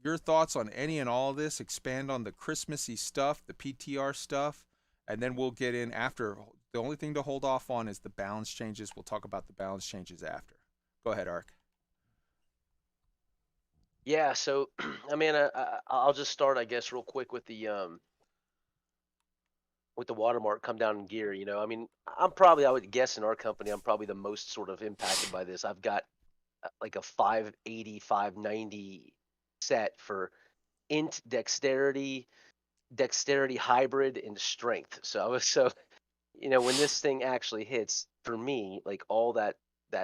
Your thoughts on any and all of this, expand on the Christmassy stuff, the PTR stuff, and then we'll get in after. The only thing to hold off on is the balance changes. We'll talk about the balance changes after. Go ahead, Ark. Yeah, so I mean, I'll just start, I guess, real quick with the watermark come down in gear. You know, I mean, I would guess in our company, I'm probably the most sort of impacted by this. I've got like a 580, 590 set for int dexterity hybrid and strength. So you know, when this thing actually hits, for me, like all that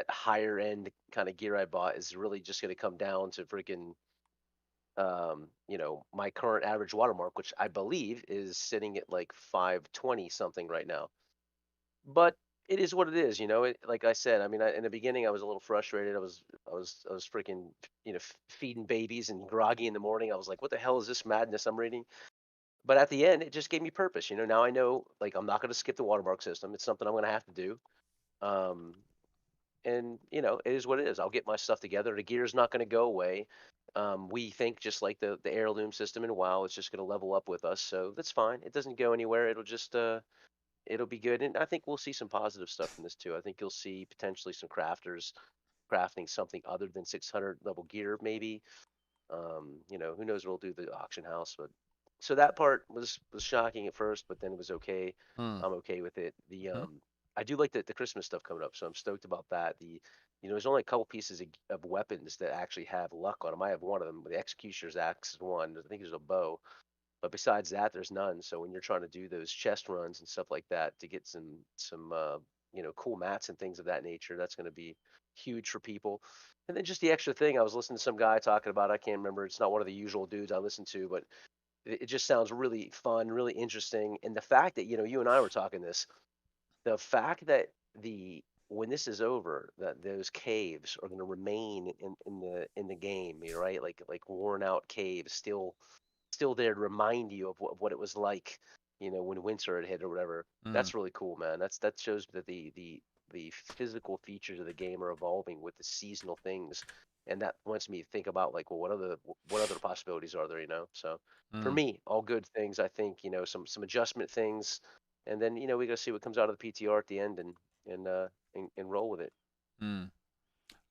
higher end kind of gear I bought is really just going to come down to freaking you know, my current average watermark, which I believe is sitting at like 520 something right now. But it is what it is, you know. Like I said, I mean, in the beginning I was a little frustrated. I was freaking, you know, feeding babies and groggy in the morning. I was like, what the hell is this madness I'm reading? But at the end, it just gave me purpose. You know, now I know, like, I'm not going to skip the watermark system. It's something I'm going to have to do. And you know, it is what it is. I'll get my stuff together. The gear's not going to go away. We think just like the heirloom system in WoW, it's just going to level up with us. So that's fine. It doesn't go anywhere. It'll just it'll be good. And I think we'll see some positive stuff from this too. I think you'll see potentially some crafters crafting something other than 600 level gear, maybe. You know, who knows what we'll do the auction house, but so that part was shocking at first, but then it was okay. I'm okay with it. I do like the Christmas stuff coming up, so I'm stoked about that. You know, there's only a couple pieces of weapons that actually have luck on them. I have one of them. The Executioner's Axe is one. I think there's a bow, but besides that, there's none. So when you're trying to do those chest runs and stuff like that to get some you know, cool mats and things of that nature, that's going to be huge for people. And then just the extra thing, I was listening to some guy talking about, I can't remember, it's not one of the usual dudes I listen to, but it just sounds really fun, really interesting. And the fact that, you know, you and I were talking this, the fact that when this is over, that those caves are going to remain in the game, right? Like worn out caves, still there to remind you of what it was like, you know, when winter had hit or whatever. That's really cool, man. That shows that the physical features of the game are evolving with the seasonal things, and that wants me to think about, like, well, what other possibilities are there, you know? So for me, all good things. I think, you know, some adjustment things, and then, you know, we got to see what comes out of the PTR at the end and roll with it.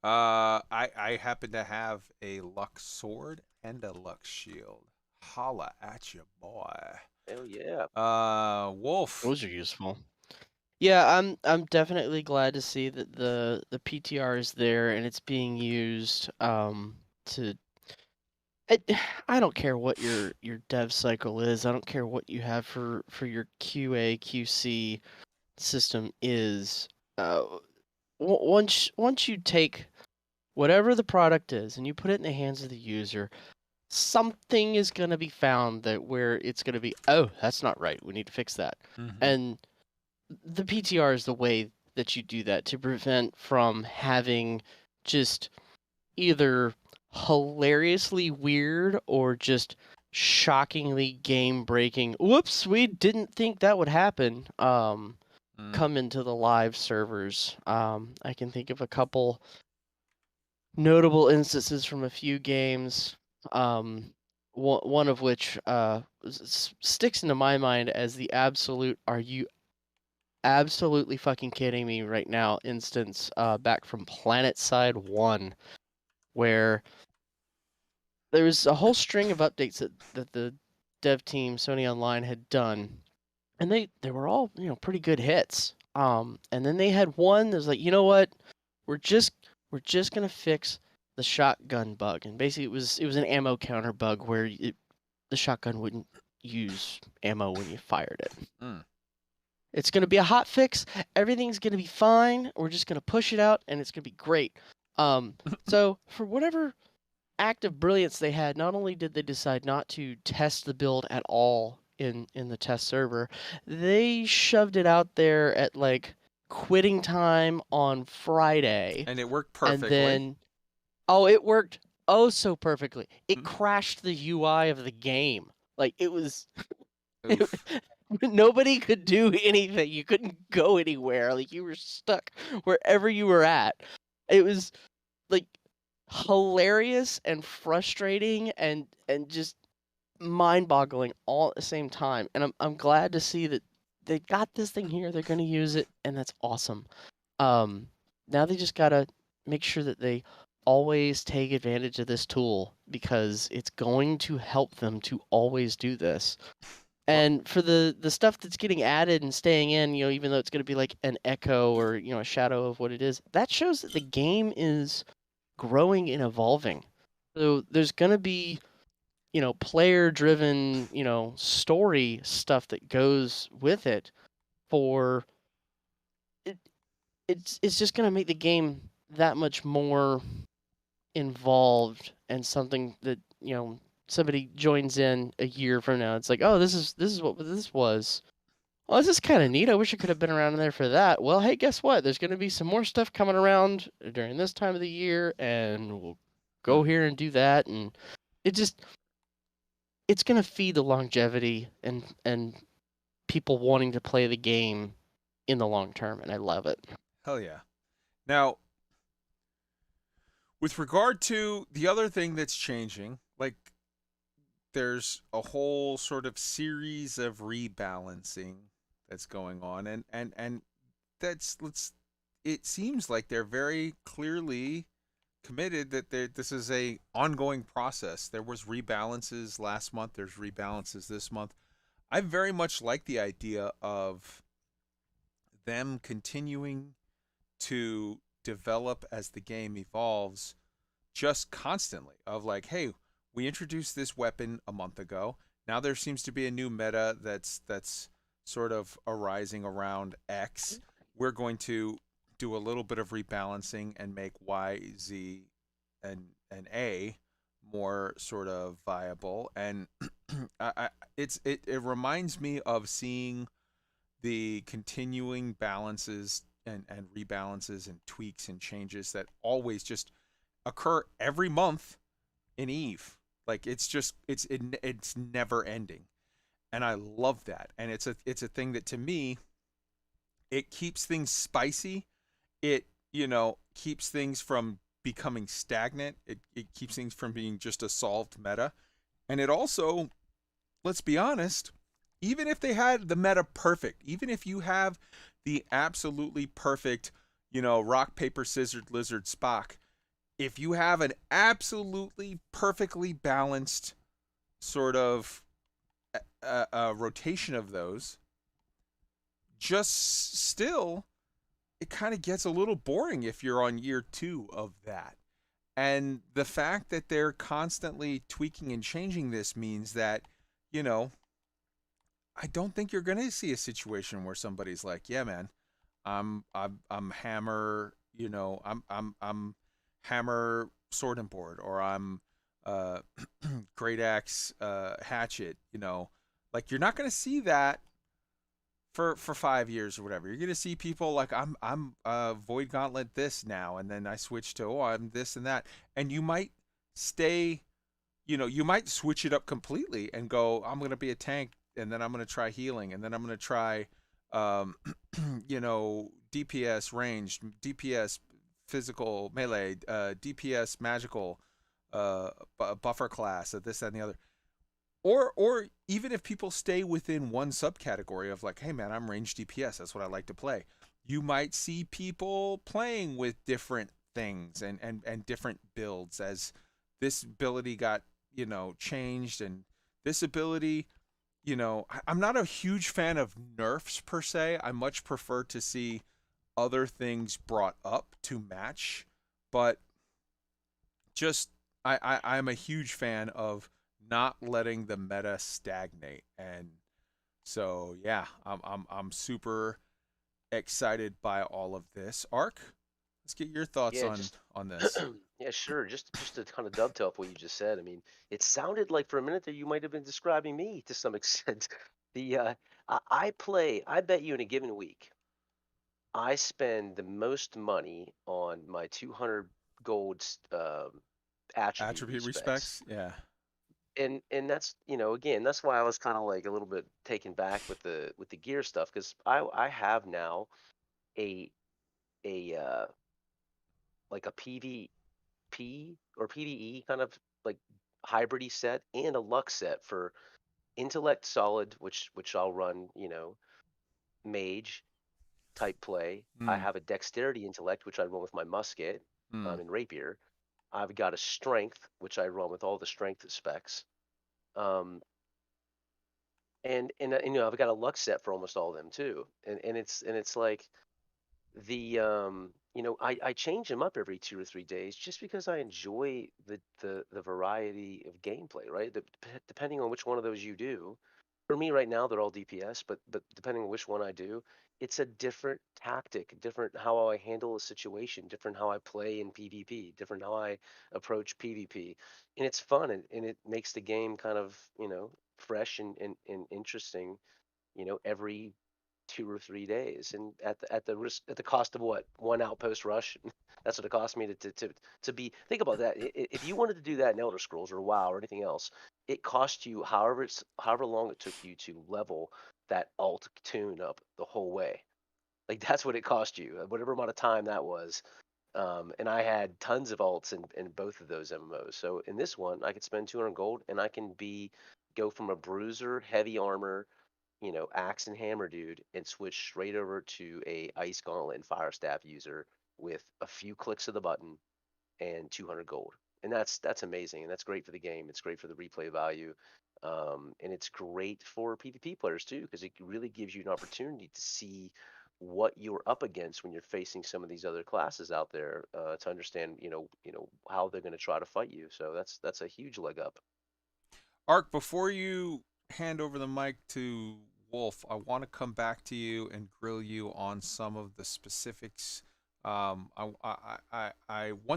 I happen to have a luck sword and a luck shield. Holla at you, boy. Hell yeah. Wolf. Those are useful. Yeah, I'm definitely glad to see that the PTR is there and it's being used to. I don't care what your dev cycle is. I don't care what you have for your QA QC system is. Once you take whatever the product is and you put it in the hands of the user, something is going to be found that where it's going to be, oh, that's not right. We need to fix that. And the PTR is the way that you do that to prevent from having just either hilariously weird or just shockingly game breaking, whoops, we didn't think that would happen, come into the live servers. I can think of a couple notable instances from a few games, one of which sticks into my mind as the absolute, are you absolutely fucking kidding me right now instance, back from PlanetSide 1, where there was a whole string of updates that the dev team, Sony Online, had done, and they were all, you know, pretty good hits. And then they had one that was like, you know what, we're just gonna fix the shotgun bug, and basically it was an ammo counter bug where the shotgun wouldn't use ammo when you fired it. Mm. It's going to be a hot fix. Everything's going to be fine. We're just going to push it out, and it's going to be great. So for whatever act of brilliance they had, not only did they decide not to test the build at all in the test server, they shoved it out there at like quitting time on Friday. And it worked perfectly. And then, oh, it worked oh so perfectly. It crashed the UI of the game. Like, it was... Nobody could do anything. You couldn't go anywhere. Like, you were stuck wherever you were at. It was, like, hilarious and frustrating and just mind-boggling all at the same time. And I'm glad to see that they got this thing here. They're going to use it, and that's awesome. Now they just got to make sure that they always take advantage of this tool, because it's going to help them to always do this. And for the stuff that's getting added and staying in, even though it's going to be like an echo or, a shadow of what it is, that shows that the game is growing and evolving. So there's going to be, player-driven, story stuff that goes with it for... It's just going to make the game that much more involved, and something that, somebody joins in a year from now. It's like, oh, this is what this was. Well, this is kind of neat. I wish I could have been around in there for that. Well, hey, guess what? There's going to be some more stuff coming around during this time of the year, and we'll go here and do that. And it's going to feed the longevity and people wanting to play the game in the long term, and I love it. Hell yeah. Now, with regard to the other thing that's changing, like, there's a whole sort of series of rebalancing that's going on, and it seems like they're very clearly committed that this is a ongoing process. There was rebalances last month, there's rebalances this month. I very much like the idea of them continuing to develop as the game evolves, just constantly, of like, hey, we introduced this weapon a month ago. Now there seems to be a new meta that's sort of arising around X. We're going to do a little bit of rebalancing and make Y, Z, and A more sort of viable. And it reminds me of seeing the continuing balances and rebalances and tweaks and changes that always just occur every month in EVE. Like, it's never ending, and I love that. And it's a thing that, to me, it keeps things spicy. It keeps things from becoming stagnant. It keeps things from being just a solved meta. And it also, let's be honest, even if they had the meta perfect, even if you have the absolutely perfect, rock, paper, scissors, lizard, Spock, if you have an absolutely perfectly balanced sort of rotation of those, just still, it kind of gets a little boring if you're on year 2 of that. And the fact that they're constantly tweaking and changing this means that, I don't think you're going to see a situation where somebody's like, yeah, man, I'm hammer, I'm hammer sword and board, or I'm great axe hatchet. Like, you're not going to see that for 5 years or whatever. You're going to see people like, I'm void gauntlet this now, and then I switch to, I'm this and that. And you might stay, you might switch it up completely and go, I'm going to be a tank, and then I'm going to try healing, and then I'm going to try DPS ranged, DPS physical melee, DPS magical, buffer class, this, that, and the other. Or even if people stay within one subcategory of like, hey man, I'm ranged DPS, that's what I like to play. You might see people playing with different things and different builds as this ability got, changed, and this ability, I'm not a huge fan of nerfs per se. I much prefer to see other things brought up to match, but just I'm a huge fan of not letting the meta stagnate, and so yeah, I'm super excited by all of this. Ark, let's get your thoughts Yeah, just on this. yeah, sure. Just to kind of dovetail off what you just said. I mean, it sounded like for a minute there you might have been describing me to some extent. The I play. I bet you in a given week, I spend the most money on my 200 gold attribute Attribute respects. respects, yeah. And that's again that's why I was kind of like a little bit taken back with the gear stuff because I have now a a like a PvP or PvE kind of like hybridy set and a luck set for intellect solid, which I'll run, mage type play. I Mm, have a dexterity intellect, which I run with my musket mm, and rapier. I've got a strength, which I run with all the strength specs. Um, and I've got a luck set for almost all of them too. And it's like I change them up every 2 or 3 days just because I enjoy the variety of gameplay, right? Depending on which one of those you do. For me right now, they're all DPS, but depending on which one I do, it's a different tactic, different how I handle a situation, different how I play in PvP, different how I approach PvP, and it's fun and it makes the game kind of fresh and interesting, every 2 or 3 days, and at the risk at the cost of what one outpost rush. That's what it cost me to be. Think about that. If you wanted to do that in Elder Scrolls or WoW or anything else, it cost you however long it took you to level that alt tune up the whole way. Like that's what it cost you, whatever amount of time that was. And I had tons of alts in both of those MMOs. So in this one, I could spend 200 gold and I can go from a bruiser, heavy armor, axe and hammer dude, and switch straight over to a ice gauntlet and fire staff user with a few clicks of the button and 200 gold. And that's amazing, and that's great for the game. It's great for the replay value, and it's great for PvP players too because it really gives you an opportunity to see what you're up against when you're facing some of these other classes out there to understand how they're going to try to fight you. So that's a huge leg up. Ark, before you hand over the mic to Wolf, I want to come back to you and grill you on some of the specifics. One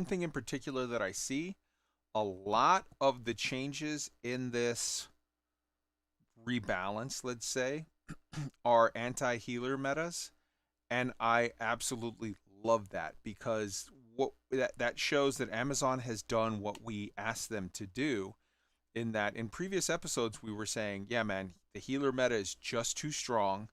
thing in particular that I see a lot of the changes in this rebalance, let's say, are anti-healer metas, and I absolutely love that because that shows that Amazon has done what we asked them to do. In that, in previous episodes, we were saying, yeah, man, the healer meta is just too strong,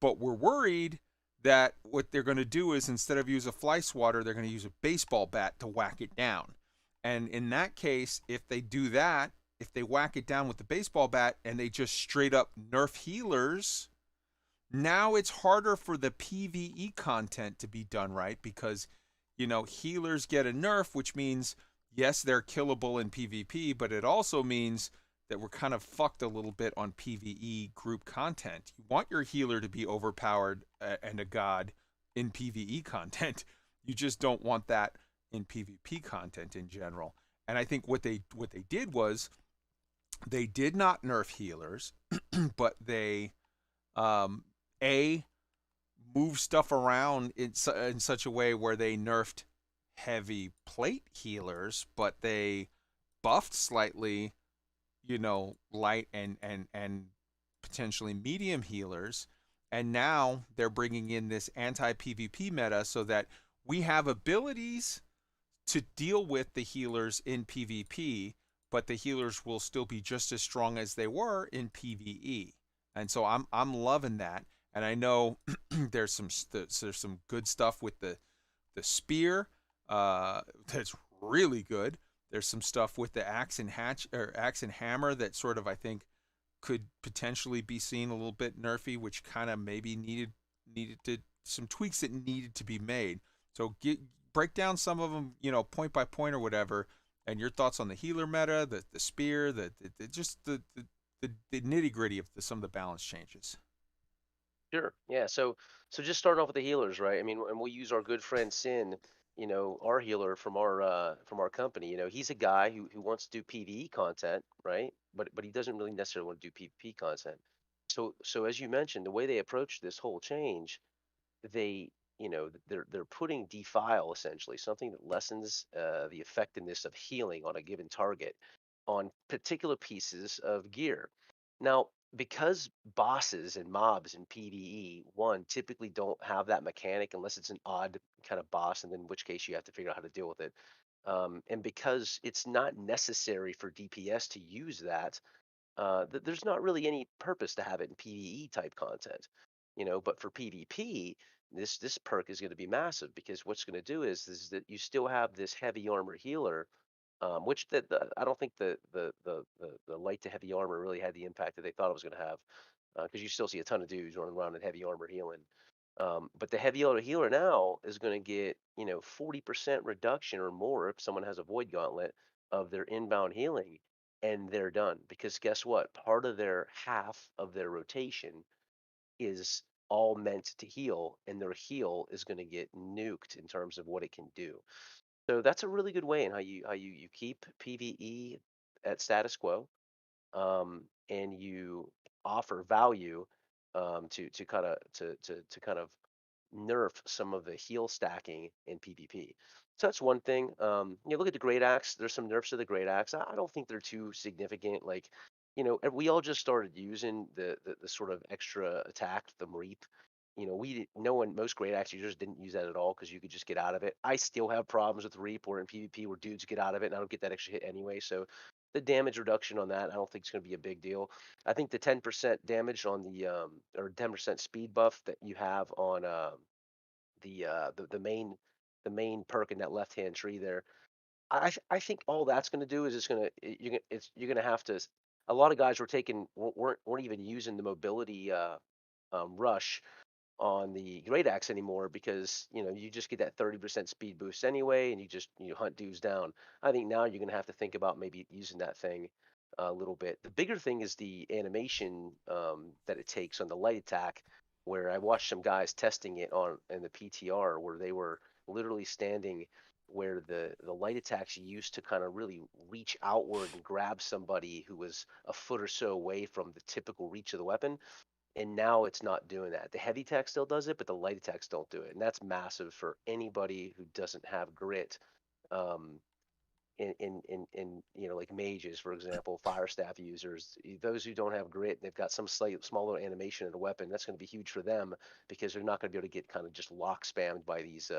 but we're worried that what they're going to do is instead of use a fly swatter, they're going to use a baseball bat to whack it down. And in that case, if they do that, if they whack it down with the baseball bat and they just straight up nerf healers, now it's harder for the PvE content to be done right because, healers get a nerf, which means, yes, they're killable in PvP, but it also means that we're kind of fucked a little bit on PvE group content. You want your healer to be overpowered and a god in PvE content. You just don't want that in PvP content in general. And I think what they did was they did not nerf healers, but they a move stuff around in such a way where they nerfed heavy plate healers, but they buffed slightly, light and potentially medium healers. And now they're bringing in this anti PvP meta so that we have abilities to deal with the healers in PvP, but the healers will still be just as strong as they were in PvE. And so I'm loving that. And I know there's some good stuff with the spear that's really good. There's some stuff with the axe and hammer that sort of I think could potentially be seen a little bit nerfy, which kind of maybe needed to some tweaks that needed to be made. So break down some of them, point by point or whatever, and your thoughts on the healer meta, the spear, just the nitty gritty of some of the balance changes. Sure. Yeah. So just starting off with the healers, right? I mean, and we'll use our good friend Sin our healer from our company, he's a guy who wants to do PvE content, right? But he doesn't really necessarily want to do PvP content. So as you mentioned, the way they approach this whole change, they they're putting defile, essentially something that lessens the effectiveness of healing on a given target on particular pieces of gear. Now, because bosses and mobs in PvE one typically don't have that mechanic unless it's an odd kind of boss, and then in which case you have to figure out how to deal with it. And because it's not necessary for DPS to use that, there's not really any purpose to have it in PvE type content, But for PvP, this perk is going to be massive, because what's going to do is that you still have this heavy armor healer, which I don't think the light to heavy armor really had the impact that they thought it was going to have, because you still see a ton of dudes running around in heavy armor healing. But the heavy armor healer now is going to get 40% reduction or more if someone has a void gauntlet of their inbound healing, and they're done. Because guess what? Part of their half of their rotation is all meant to heal, and their heal is going to get nuked in terms of what it can do. So that's a really good way in how you keep PvE at status quo, and you offer value, to kind of nerf some of the heal stacking in PvP. So that's one thing. You look at the Great Axe. There's some nerfs to the Great Axe. I don't think they're too significant. Like, we all just started using the sort of extra attack, the Reap. No one, most Great Axe users didn't use that at all because you could just get out of it. I still have problems with Reap or in PvP where dudes get out of it, and I don't get that extra hit anyway. So the damage reduction on that, I don't think it's going to be a big deal. I think the 10% damage on or 10% speed buff that you have on the main perk in that left hand tree there. I think all that's going to do is you're going to have to. A lot of guys weren't even using the mobility rush on the Great Axe anymore, because you just get that 30% speed boost anyway, and you hunt dudes down. I think now you're going to have to think about maybe using that thing a little bit. The bigger thing is the animation that it takes on the light attack, where I watched some guys testing it in the PTR, where they were literally standing where the light attacks used to kind of really reach outward and grab somebody who was a foot or so away from the typical reach of the weapon. And now it's not doing that. The heavy attack still does it, but the light attacks don't do it. And that's massive for anybody who doesn't have grit. Um, in like mages, for example, fire staff users, those who don't have grit, they've got some smaller animation in a weapon. That's going to be huge for them, because they're not going to be able to get kind of just lock spammed by these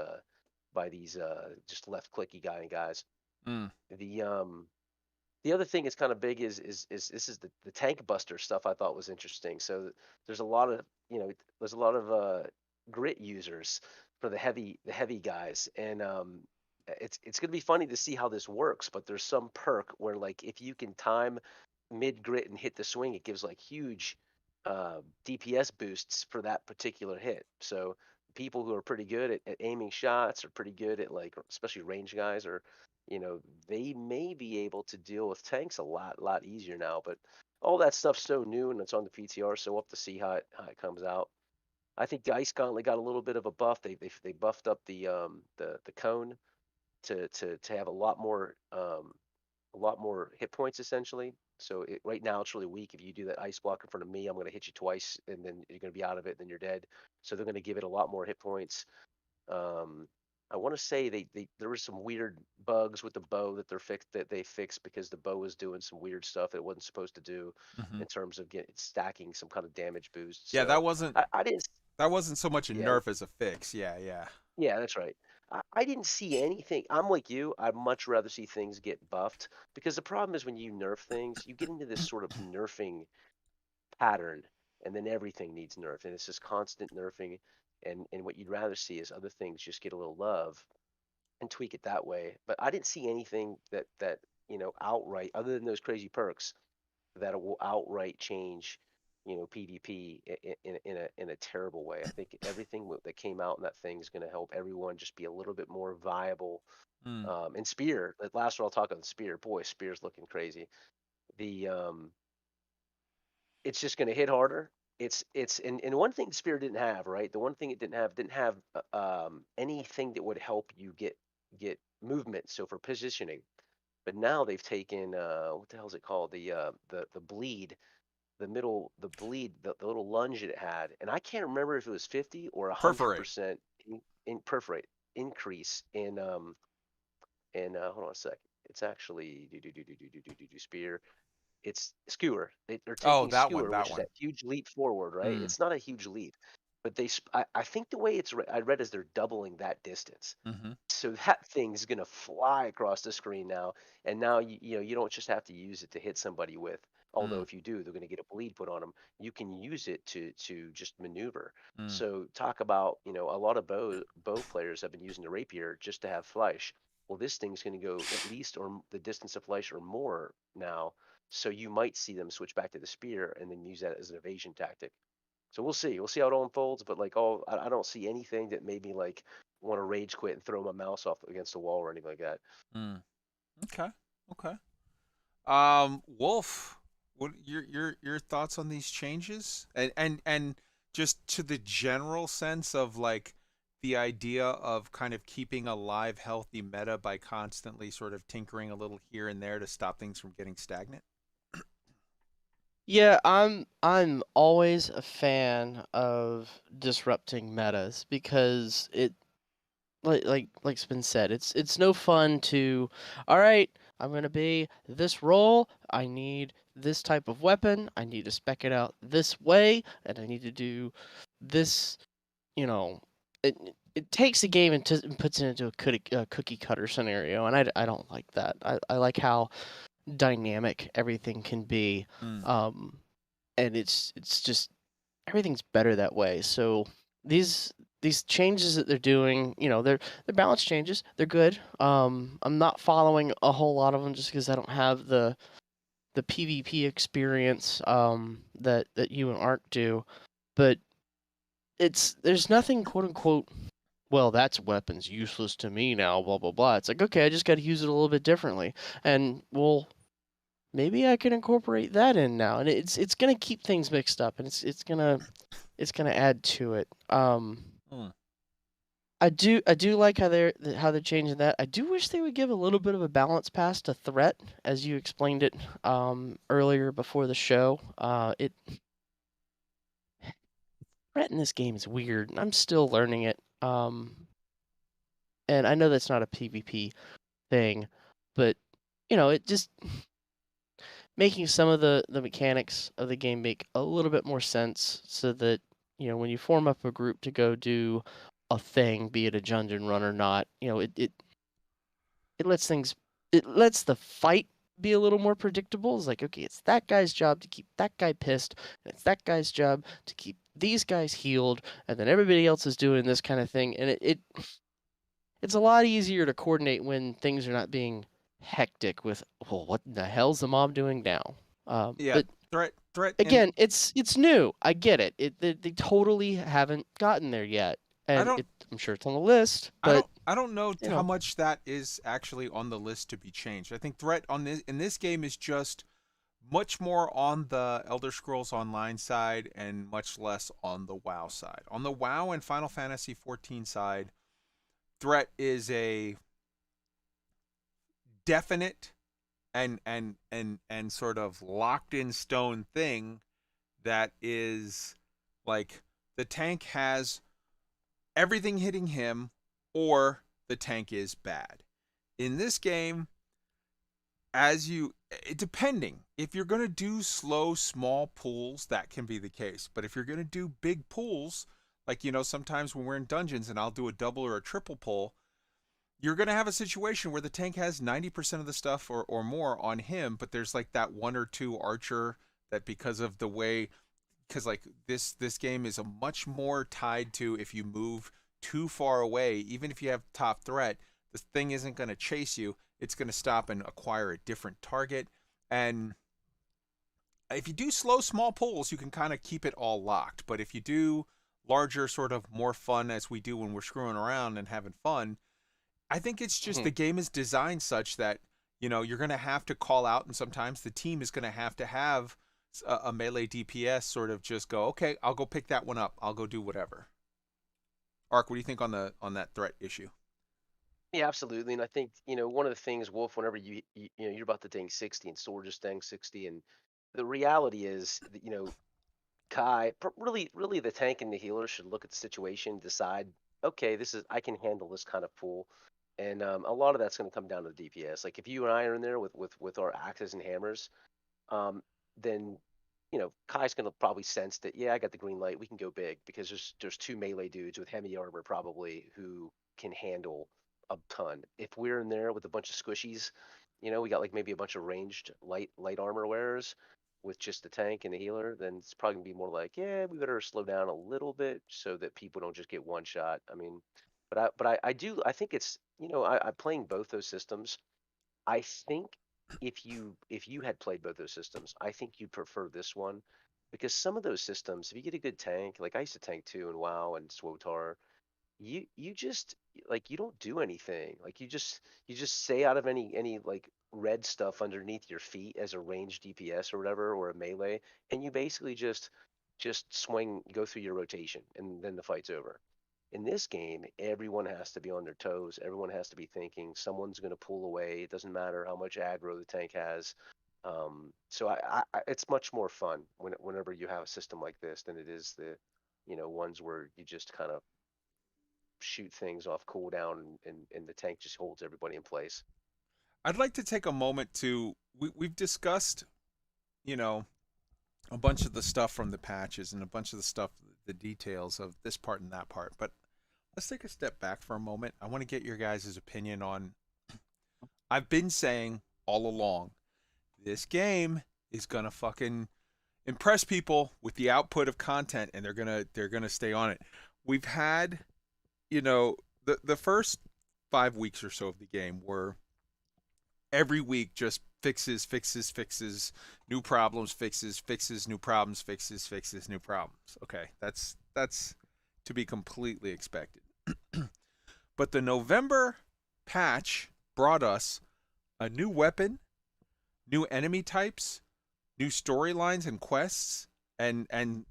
just left clicky guys. Mm. The other thing that's kind of big is this is the tank buster stuff. I thought was interesting. So there's a lot of grit users for the heavy guys, and it's gonna be funny to see how this works. But there's some perk where, like, if you can time mid grit and hit the swing, it gives like huge DPS boosts for that particular hit. So people who are pretty good at aiming shots, are pretty good at, like, especially range guys, or they may be able to deal with tanks a lot easier now. But all that stuff's so new and it's on the PTR, so we'll have to see how it comes out. I think the Ice Gauntlet got a little bit of a buff. They buffed up the cone to have a lot more hit points, essentially. So right now it's really weak. If you do that ice block in front of me, I'm going to hit you twice, and then you're going to be out of it, and then you're dead. So they're going to give it a lot more hit points. Um, I want to say there were some weird bugs with the bow that they fixed, because the bow was doing some weird stuff it wasn't supposed to do, Hmm. in terms of stacking some kind of damage boost. Yeah, So I didn't. that wasn't so much a Yeah, nerf as a fix. Yeah, yeah. yeah, that's right. I didn't see anything. I'm like you. I'd much rather see things get buffed, because the problem is when you nerf things, you get into this sort of nerfing pattern, and then everything needs nerfed, and it's this constant nerfing. And what you'd rather see is other things just get a little love and tweak it that way. But I didn't see anything that outright, other than those crazy perks, that will outright change PvP in a terrible way. I think everything that came out in that thing is going to help everyone just be a little bit more viable. Mm. And Spear, the last one I'll talk about, Spear. Boy, Spear's looking crazy. The It's just going to hit harder. And one thing Spear didn't have, right? The one thing it didn't have anything that would help you get get movement, so for positioning. But now they've taken what the hell is it called? The bleed, the little lunge it had, and I can't remember if it was 50 or Perforate. 100% in perforate increase in hold on a sec. It's actually spear. It's skewer. They're Oh, taking that one, skewer, that which is one. that huge leap forward, right? Mm. It's not a huge leap, but I think the way I read is they're doubling that distance. Mm-hmm. So that thing's gonna fly across the screen now, and now you don't just have to use it to hit somebody with. Although Mm. if you do, they're gonna get a bleed put on them. You can use it to just maneuver. Mm. So talk about a lot of bow players have been using the rapier just to have flesh. Well, this thing's gonna go at least or the distance of flesh or more now. So you might see them switch back to the spear and then use that as an evasion tactic. So we'll see. We'll see how it all unfolds. But like, I don't see anything that made me like want to rage quit and throw my mouse off against the wall or anything like that. Mm. Okay. Okay. Wolf, what your thoughts on these changes? And just to the general sense of like the idea of kind of keeping a live, healthy meta by constantly sort of tinkering a little here and there to stop things from getting stagnant. Yeah, I'm always a fan of disrupting metas because it like's been said, it's no fun to, all right, I'm gonna be this role, I need this type of weapon, I need to spec it out this way, and I need to do this, you know, it takes a game and puts it into a cookie cutter scenario, and I don't like that. I like how dynamic everything can be, Mm. and it's just everything's better that way. So these these changes that they're doing, they're balance changes. They're good. I'm not following a whole lot of them just because I don't have the PvP experience that you and Ark do, but there's nothing quote unquote. Well, that's weapon's useless to me now. Blah blah blah. It's like, okay, I just got to use it a little bit differently, and well, maybe I can incorporate that in now, and it's gonna keep things mixed up, and it's gonna add to it. Mm. I do like how they're changing that. I do wish they would give a little bit of a balance pass to threat, as you explained it earlier before the show. It threat in this game is weird, and I'm still learning it. And I know that's not a PvP thing, but it just making some of the mechanics of the game make a little bit more sense, so that when you form up a group to go do a thing, be it a dungeon run or not, it lets things it lets the fight be a little more predictable. It's like, okay, it's that guy's job to keep that guy pissed, and it's that guy's job to keep these guys healed, and then everybody else is doing this kind of thing, and it's a lot easier to coordinate when things are not being hectic with, well, what the hell's the mob doing now? Yeah. But Threat and again, it's new. I get it. They totally haven't gotten there yet, I and don't I'm sure it's on the list. I But don't I don't know you how know, much that is actually on the list to be changed. I think threat on this in this game is just much more on the Elder Scrolls Online side and much less on the WoW side. On the WoW and Final Fantasy 14 side, threat is a definite and sort of locked in stone thing that is like the tank has everything hitting him or the tank is bad. In this game, depending, if you're going to do slow small pulls, that can be the case. But if you're going to do big pulls, like sometimes when we're in dungeons and I'll do a double or a triple pull, you're going to have a situation where the tank has 90% of the stuff or more on him, but there's like that one or two archer that because of the way, because like this game is a much more tied to if you move too far away, even if you have top threat, the thing isn't going to chase you. It's going to stop and acquire a different target. And if you do slow small pulls, you can kind of keep it all locked. But if you do larger, sort of more fun as we do when we're screwing around and having fun, I think it's just Mhm. the game is designed such that you're going to have to call out, and sometimes the team is going to have a melee DPS sort of just go, okay, I'll go pick that one up. I'll go do whatever. Ark, what do you think on that threat issue? Yeah, absolutely. And I think, one of the things, Wolf, whenever you're about to tank 60 and Sword just tank 60, and the reality is that, Kai, really the tank and the healer should look at the situation, decide, okay, I can handle this kind of pool. And a lot of that's going to come down to the DPS. Like if you and I are in there with our axes and hammers, um, then Kai's gonna probably sense that, yeah, I got the green light, we can go big, because there's two melee dudes with heavy armor probably who can handle a ton. If we're in there with a bunch of squishies, we got like maybe a bunch of ranged light armor wearers with just the tank and the healer, then it's probably gonna be more like, yeah, we better slow down a little bit so that people don't just get one shot. I mean, I think it's, I'm playing both those systems. I think if you had played both those systems, I think you'd prefer this one, because some of those systems, if you get a good tank, like I used to tank too in WoW and SWOTAR, you just, like, you don't do anything. Like you just stay out of any like red stuff underneath your feet as a ranged DPS or whatever, or a melee, and you basically just swing, go through your rotation, and then the fight's over. In this game, everyone has to be on their toes. Everyone has to be thinking. Someone's going to pull away. It doesn't matter how much aggro the tank has. So it's much more fun whenever you have a system like this than it is the, ones where you just kind of shoot things off cooldown, and the tank just holds everybody in place. I'd like to take a moment to we've discussed, you know, a bunch of the stuff from the patches and a bunch of the stuff, the details of this part and that part. But let's take a step back for a moment. I want to get your guys' opinion on. I've been saying all along, this game is gonna fucking impress people with the output of content, and they're gonna stay on it. We've had, the first 5 weeks or so of the game were every week just fixes, fixes, fixes, new problems, fixes, fixes, new problems, fixes, fixes, new problems. Okay, that's to be completely expected. But the November patch brought us a new weapon, new enemy types, new storylines and quests, and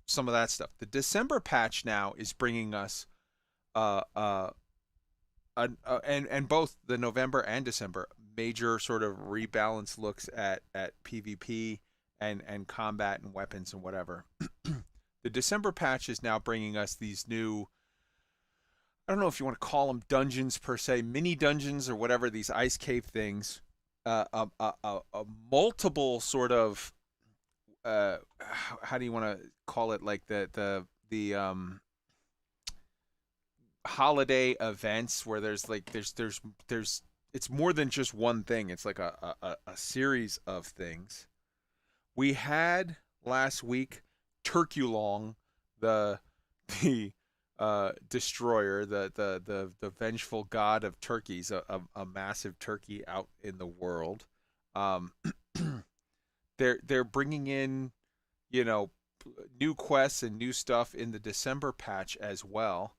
some of that stuff. The December patch now is bringing us uh uh and both the November and December major sort of rebalance looks at PvP and combat and weapons and whatever. The December patch is now bringing us these new, I don't know if you want to call them dungeons per se, mini dungeons or whatever, these ice cave things, a multiple sort of how do you want to call it, like the holiday events where there's it's more than just one thing. It's like a series of things. We had last week Turkulong, the the destroyer, the vengeful god of turkeys, a massive turkey out in the world. Um, they're bringing in, you know, new quests and new stuff in the December patch as well.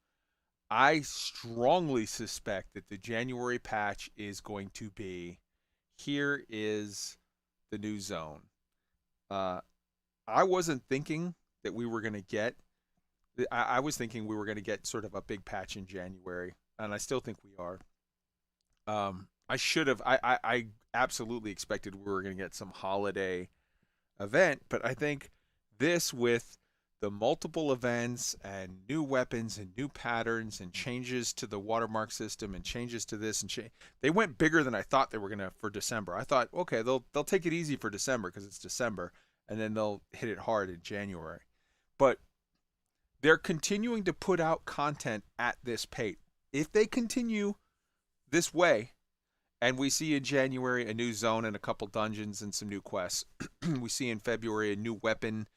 I strongly suspect that the January patch is going to be, here is the new zone. Uh, I wasn't thinking that we were going to get. I was thinking we were going to get sort of a big patch in January, and I still think we are. I should have. I absolutely expected we were going to get some holiday event, but I think this, with the multiple events and new weapons and new patterns and changes to the watermark system and changes to this and they went bigger than I thought they were gonna for December. I thought, okay, they'll take it easy for December because it's December, and then they'll hit it hard in January. But they're continuing to put out content at this pace. If they continue this way, and we see in January a new zone and a couple dungeons and some new quests. We see in February a new weapon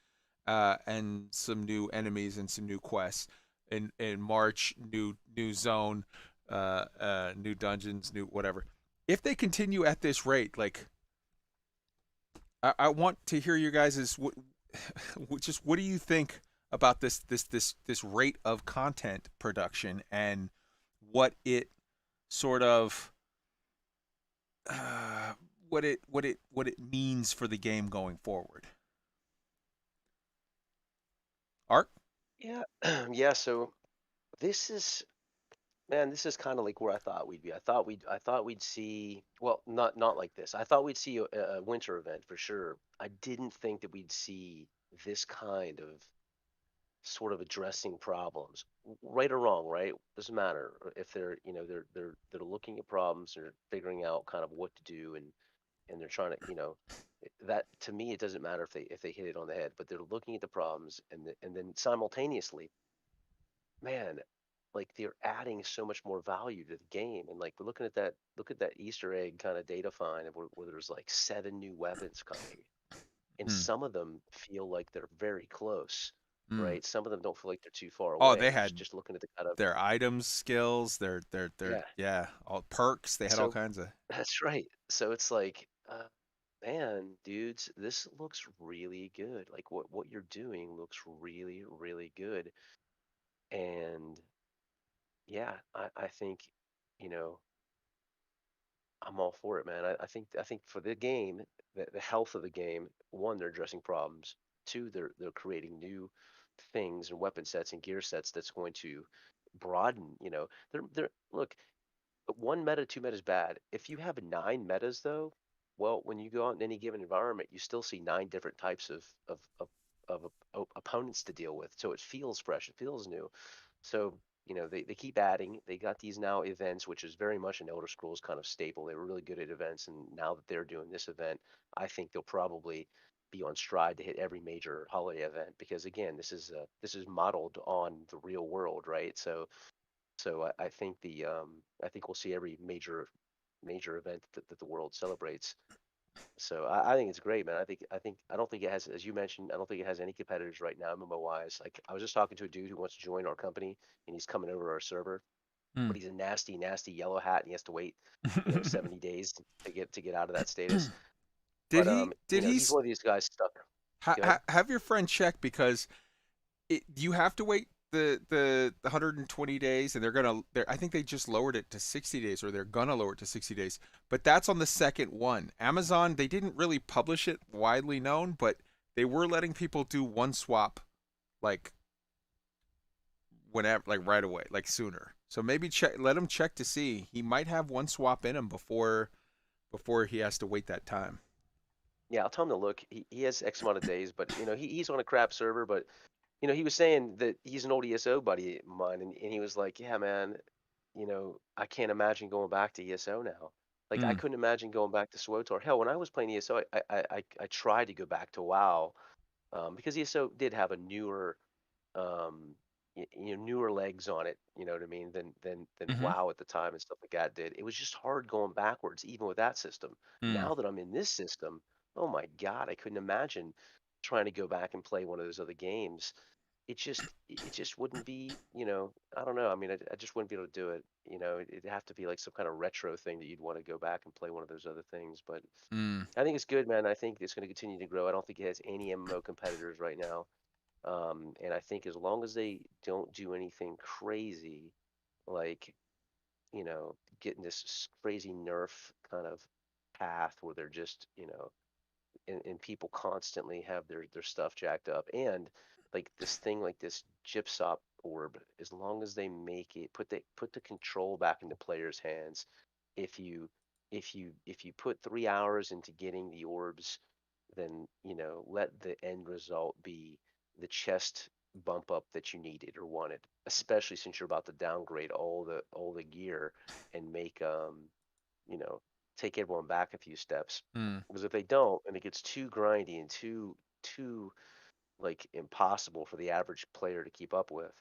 and some new enemies and some new quests. In March, new zone, new dungeons, new whatever. If they continue at this rate, like, I want to hear your guys' what do you think about this rate of content production and what it sort of what it means for the game going forward. Art? Yeah, yeah. So this is Man, this is kind of like where I thought we'd be. I thought we'd see, well, not like this. I thought we'd see a winter event for sure. I didn't think that we'd see this kind of sort of addressing problems, right or wrong, right? Doesn't matter if they're, they're looking at problems, they're figuring out kind of what to do, and they're trying to, that to me it doesn't matter if they hit it on the head, but they're looking at the problems, and then simultaneously, man, like they're adding so much more value to the game. And like we're looking at that, look at that Easter egg kind of data find where there's like 7 new weapons coming, and Hmm. some of them feel like they're very close, Hmm. right? Some of them don't feel like they're too far Oh, away. they had Just looking at the kind of, their items, skills, their yeah. yeah, all perks. They had all So kinds of. that's right. So it's like, man, dudes, this looks really good. Like what you're doing looks really, really good. And yeah, I think, you know, I'm all for it, man. I think for the game, the health of the game, one, they're addressing problems. Two, they're creating new things and weapon sets and gear sets that's going to broaden, they're look, one meta, two meta is bad. If you have 9 metas though, well, when you go out in any given environment, you still see 9 different types of opponents to deal with. So it feels fresh, it feels new. So, they keep adding. They got these now events, which is very much an Elder Scrolls kind of staple. They were really good at events, and now that they're doing this event, I think they'll probably be on stride to hit every major holiday event because again, this is modeled on the real world, right? So I think I think we'll see every major event that the world celebrates. So I think it's great, man. I don't think it has, as you mentioned, I don't think it has any competitors right now, MMO wise. Like I was just talking to a dude who wants to join our company, and he's coming over to our server, Hmm. but he's a nasty, nasty yellow hat, and he has to wait, 70 days to get out of that status. did But he? Did he? he's one of these guys stuck. Go ahead. Have your friend check because you have to wait the 120 days, and I think they just lowered it to 60 days, or they're gonna lower it to 60 days. But that's on the second one. Amazon, they didn't really publish it widely known, but they were letting people do one swap, like whenever, like right away, like sooner. So maybe let him check to see. He might have one swap in him before he has to wait that time. Yeah, I'll tell him to look. He has X amount of days, but he's on a crap server, but he was saying that he's an old ESO buddy of mine, and he was like, "Yeah, man, I can't imagine going back to ESO now. Like, I Mm. couldn't imagine going back to SWOTOR. Hell, when I was playing ESO, I tried to go back to WoW, because ESO did have a newer, newer legs on it. You know what I mean? Than Mm-hmm. WoW at the time and stuff like that did. It was just hard going backwards, even with that system. Mm. Now that I'm in this system, oh my God, I couldn't imagine trying to go back and play one of those other games. It just wouldn't be, I don't know. I mean, I just wouldn't be able to do it. It'd have to be like some kind of retro thing that you'd want to go back and play one of those other things. But Mm. I think it's good, man. I think it's going to continue to grow. I don't think it has any MMO competitors right now. And I think as long as they don't do anything crazy, like, getting this crazy nerf kind of path where they're just, and people constantly have their stuff jacked up, and like this thing like this gypsop orb, as long as they make it put the control back into players' hands. If you put 3 hours into getting the orbs, then let the end result be the chest bump up that you needed or wanted, especially since you're about to downgrade all the gear and make you know, take everyone back a few steps. Mm. Because if they don't, and it gets too grindy and too like impossible for the average player to keep up with,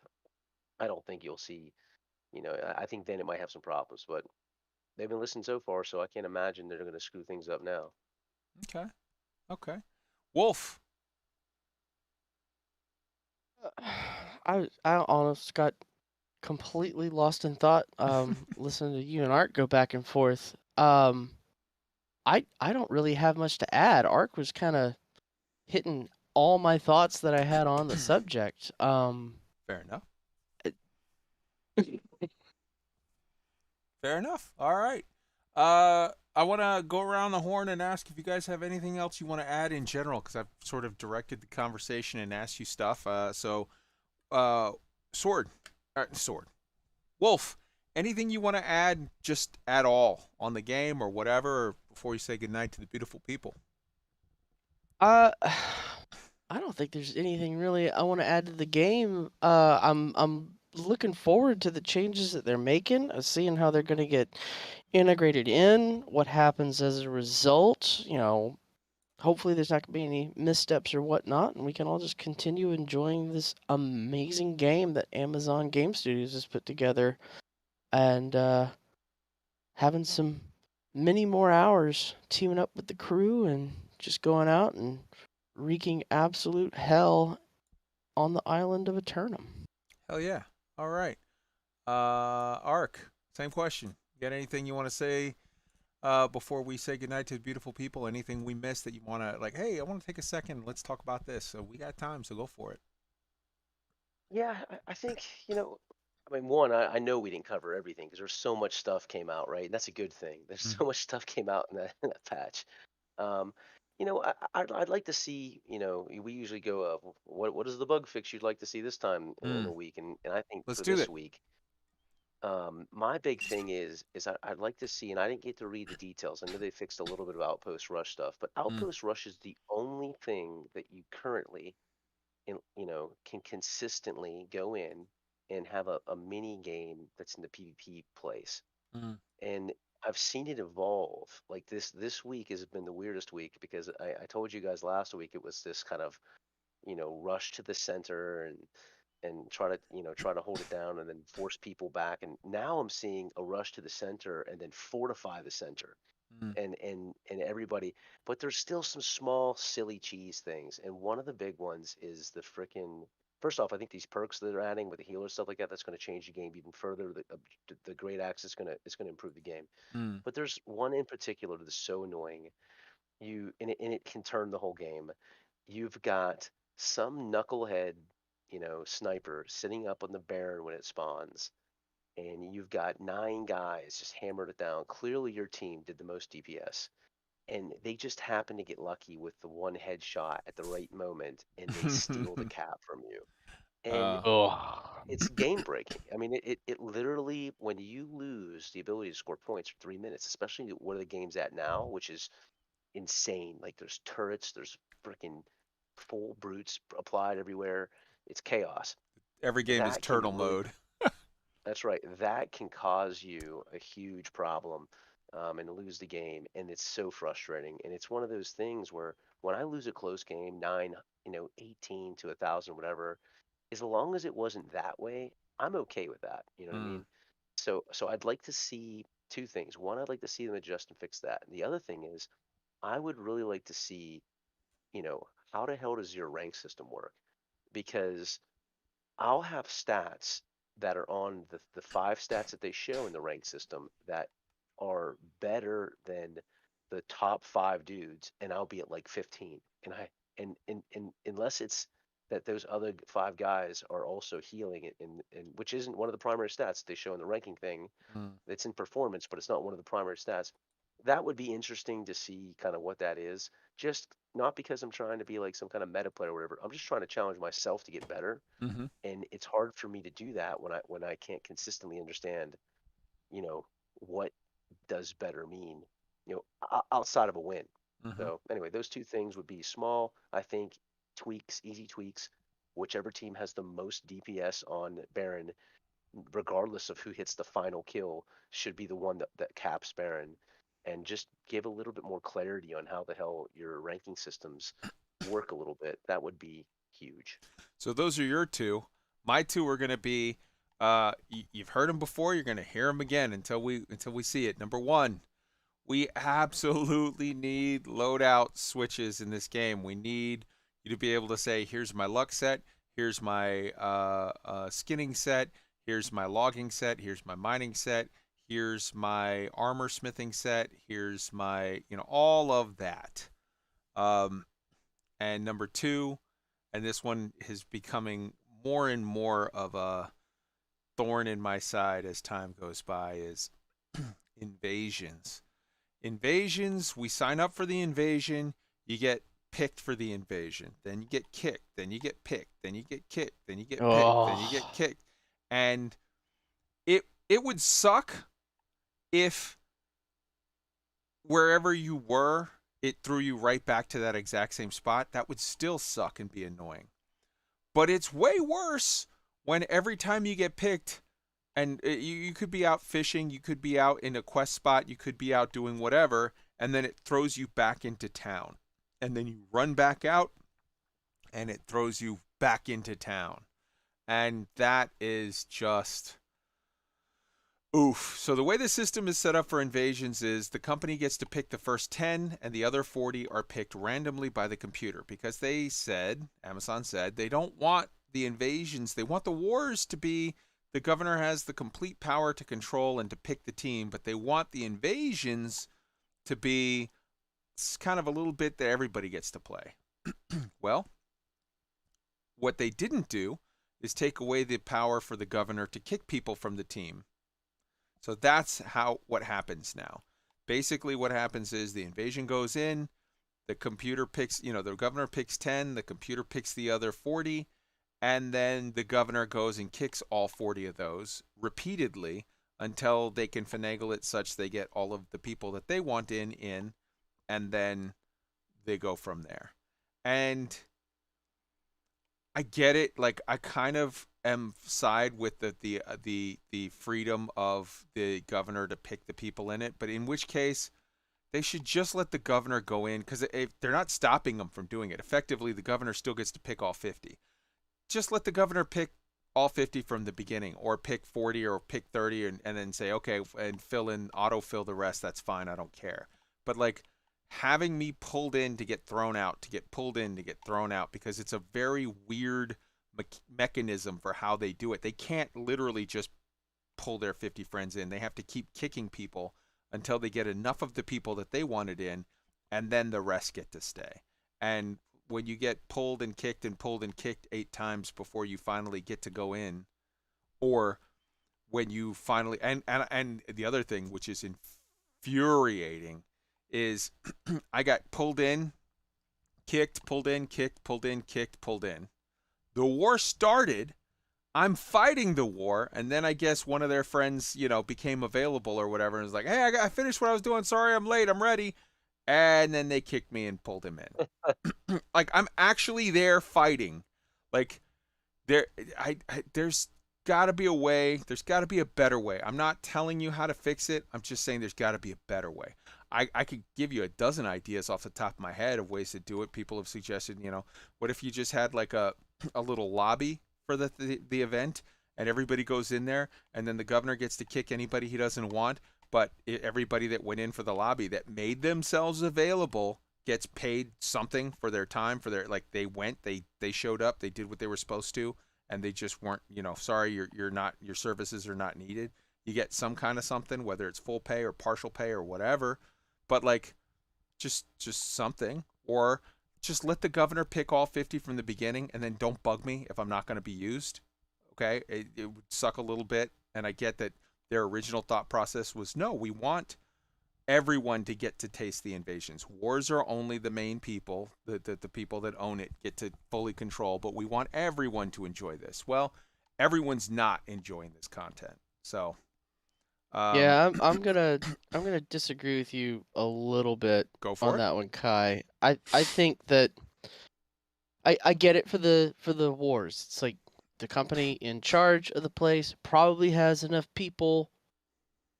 I don't think you'll see. I think then it might have some problems. But they've been listening so far, so I can't imagine they're going to screw things up now. Okay. Okay. Wolf. I almost got completely lost in thought listening to you and Art go back and forth. I don't really have much to add. Ark was kind of hitting all my thoughts that I had on the subject. Fair enough. it- Fair enough. All right. I want to go around the horn and ask if you guys have anything else you want to add in general, because I've sort of directed the conversation and asked you stuff. Sword. Sword. Wolf, Anything you want to add, just at all on the game or whatever, or before you say goodnight to the beautiful people? Uh, I don't think there's anything really I want to add to the game. I'm looking forward to the changes that they're making, seeing how they're going to get integrated in, what happens as a result. Hopefully there's not going to be any missteps or whatnot, and we can all just continue enjoying this amazing game that Amazon Game Studios has put together, and having some many more hours teaming up with the crew and just going out and wreaking absolute hell on the island of Aeternum. Hell yeah. All right. Ark, same question. You got anything you want to say before we say goodnight to the beautiful people? Anything we missed that you want to, like, hey, I want to take a second. Let's talk about this. So we got time, so go for it. Yeah, I think, I mean, one, I know we didn't cover everything because there's so much stuff came out, right? And that's a good thing. There's so much stuff came out in that patch. Um, I'd like to see, we usually go, what is the bug fix you'd like to see this time in a week? And I think Let's for do this that. week, my big thing is I'd like to see, and I didn't get to read the details. I know they fixed a little bit of Outpost Rush stuff, but Outpost Rush is the only thing that you currently, can consistently go in and have a mini game that's in the PvP place. Mm. And I've seen it evolve. Like this week has been the weirdest week because I told you guys last week it was this kind of, rush to the center and try to hold it down and then force people back. And now I'm seeing a rush to the center and then fortify the center Mm. and everybody, but there's still some small silly cheese things. And one of the big ones is the frickin' first off, I think these perks that they're adding with the healer stuff like that, that's going to change the game even further. The great axe is going to improve the game. Mm. But there's one in particular that's so annoying. And it can turn the whole game. You've got some knucklehead, sniper sitting up on the Baron when it spawns, and you've got 9 guys just hammered it down. Clearly, your team did the most DPS, and they just happen to get lucky with the one headshot at the right moment, and they steal the cap from you. And Oh. it's game breaking. I mean, it literally, when you lose the ability to score points for 3 minutes, especially where the game's at now, which is insane. Like there's turrets, there's freaking full brutes applied everywhere. It's chaos. Every game is That can turtle really, mode. that's right. That can cause you a huge problem, and lose the game. And it's so frustrating. And it's one of those things where when I lose a close game, 18 to 1,000, whatever, as long as it wasn't that way, I'm okay with that. You know what I Mm. mean? So I'd like to see two things. One, I'd like to see them adjust and fix that. And the other thing is, I would really like to see, how the hell does your rank system work? Because I'll have stats that are on the 5 stats that they show in the rank system that are better than the top 5 dudes, and I'll be at like 15. And unless it's that those other 5 guys are also healing it, and which isn't one of the primary stats they show in the ranking thing. Mm. It's in performance, but it's not one of the primary stats. That would be interesting to see kind of what that is. Just not because I'm trying to be like some kind of meta player or whatever. I'm just trying to challenge myself to get better, Mm-hmm. and it's hard for me to do that when I can't consistently understand, what does better mean, outside of a win. Mm-hmm. So anyway, those two things would be small, I think, tweaks, easy tweaks. Whichever team has the most DPS on Baron, regardless of who hits the final kill, should be the one that caps Baron, and just give a little bit more clarity on how the hell your ranking systems work a little bit. That would be huge. So those are your two. My two are going to be, you've heard them before. You're going to hear them again until we see it. Number one, we absolutely need loadout switches in this game. We need you to be able to say, here's my luck set, here's my skinning set, here's my logging set, here's my mining set, here's my armor smithing set, here's my, all of that. And number two, and this one is becoming more and more of a thorn in my side as time goes by, is invasions. Invasions, we sign up for the invasion, you get picked for the invasion, then you get kicked, then you get picked, then you get kicked, then you get picked, then you get kicked. And it it would suck if wherever you were, it threw you right back to that exact same spot. That would still suck and be annoying. But it's way worse when every time you get picked, and you could be out fishing, you could be out in a quest spot, you could be out doing whatever, and then it throws you back into town. And then you run back out, and it throws you back into town. And that is just oof. So the way the system is set up for invasions is the company gets to pick the first 10 and the other 40 are picked randomly by the computer because they said, Amazon said, they don't want the invasions. They want the wars to be the governor has the complete power to control and to pick the team, but they want the invasions to be kind of a little bit that everybody gets to play. Well, what they didn't do is take away the power for the governor to kick people from the team. So that's what happens now. Basically what happens is the invasion goes in, the computer picks, the governor picks 10, the computer picks the other 40, and then the governor goes and kicks all 40 of those repeatedly until they can finagle it such they get all of the people that they want in, and then they go from there. And I get it. Like, I kind of am side with the freedom of the governor to pick the people in it, but in which case they should just let the governor go in, because if they're not stopping them from doing it. Effectively, the governor still gets to pick all 50. Just let the governor pick all 50 from the beginning, or pick 40 or pick 30 and then say, okay, and autofill the rest. That's fine. I don't care. But like, having me pulled in to get thrown out, to get pulled in to get thrown out, because it's a very weird mechanism for how they do it. They can't literally just pull their 50 friends in. They have to keep kicking people until they get enough of the people that they wanted in, and then the rest get to stay. And when you get pulled and kicked 8 times before you finally get to go in, or when you finally and the other thing, which is infuriating, is I got pulled in, kicked, pulled in, kicked, pulled in, kicked, pulled in. The war started. I'm fighting the war, and then I guess one of their friends, became available or whatever, and was like, "Hey, I finished what I was doing. Sorry, I'm late. I'm ready." And then they kicked me and pulled him in. Like, I'm actually there fighting. Like, there's got to be a way. There's got to be a better way. I'm not telling you how to fix it. I'm just saying there's got to be a better way. I could give you a dozen ideas off the top of my head of ways to do it. People have suggested, what if you just had like a little lobby for the event, and everybody goes in there, and then the governor gets to kick anybody he doesn't want, but everybody that went in for the lobby that made themselves available gets paid something for their time, for their, like, they went, they showed up, they did what they were supposed to, and they just weren't, sorry, your services are not needed. You get some kind of something, whether it's full pay or partial pay or whatever, but like, just something. Or just let the governor pick all 50 from the beginning, and then don't bug me if I'm not going to be used. Okay, it would suck a little bit, and I get that their original thought process was, no, we want everyone to get to taste the invasions. Wars are only the main people, the people that own it get to fully control, but we want everyone to enjoy this. Well, everyone's not enjoying this content, so. Yeah, I'm gonna disagree with you a little bit Go for on it. that one, Kai. I think that I get it for the wars. It's like the company in charge of the place probably has enough people.